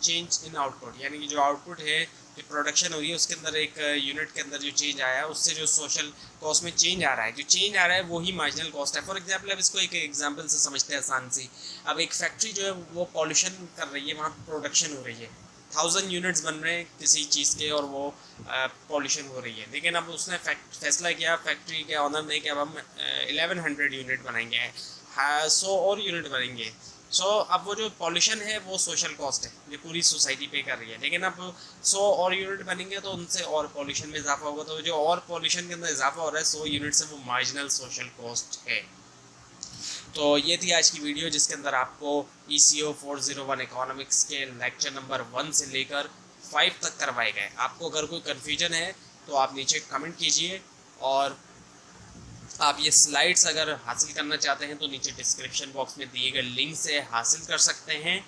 चेंज इन आउटपुट, यानी कि जो आउटपुट है जो प्रोडक्शन हो रही है उसके अंदर एक यूनिट के अंदर जो चेंज आया है उससे जो सोशल कॉस्ट में चेंज आ रहा है, जो चेंज आ रहा है वही मार्जिनल कॉस्ट है। फॉर एग्जांपल अब इसको एक एग्जांपल से समझते हैं आसान सी। अब एक फैक्ट्री जो है वो पॉल्यूशन कर रही है, वहाँ प्रोडक्शन हो रही है, 1000 यूनिट्स बन रहे हैं किसी चीज़ के और वो पॉल्यूशन हो रही है। लेकिन अब उसने फैसला किया फैक्ट्री के ऑनर ने कि अब हम 1100 यूनिट बनाएंगे, 100 और यूनिट बनेंगे। अब वो जो पॉल्यूशन है वो सोशल कॉस्ट है जो पूरी सोसाइटी पे कर रही है। लेकिन अब 100 और यूनिट बनेंगे तो उनसे और पॉल्यूशन में इजाफा होगा, तो जो और पॉल्यूशन के अंदर इजाफा हो रहा है 100 यूनिट से, वो मार्जिनल सोशल कॉस्ट है। तो ये थी आज की वीडियो जिसके अंदर आपको ECO 401 इकोनॉमिक्स के लेक्चर नंबर 1 से लेकर 5 तक करवाए गए। आपको अगर कोई कन्फ्यूजन है तो आप नीचे कमेंट कीजिए, और आप ये स्लाइड्स अगर हासिल करना चाहते हैं तो नीचे डिस्क्रिप्शन बॉक्स में दिए गए लिंक से हासिल कर सकते हैं।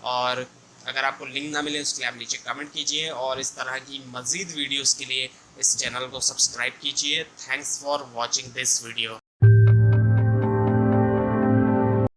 और अगर आपको लिंक ना मिले उसके लिए आप नीचे कमेंट कीजिए, और इस तरह की मज़ीद वीडियोस के लिए इस चैनल को सब्सक्राइब कीजिए। Thanks for watching this video.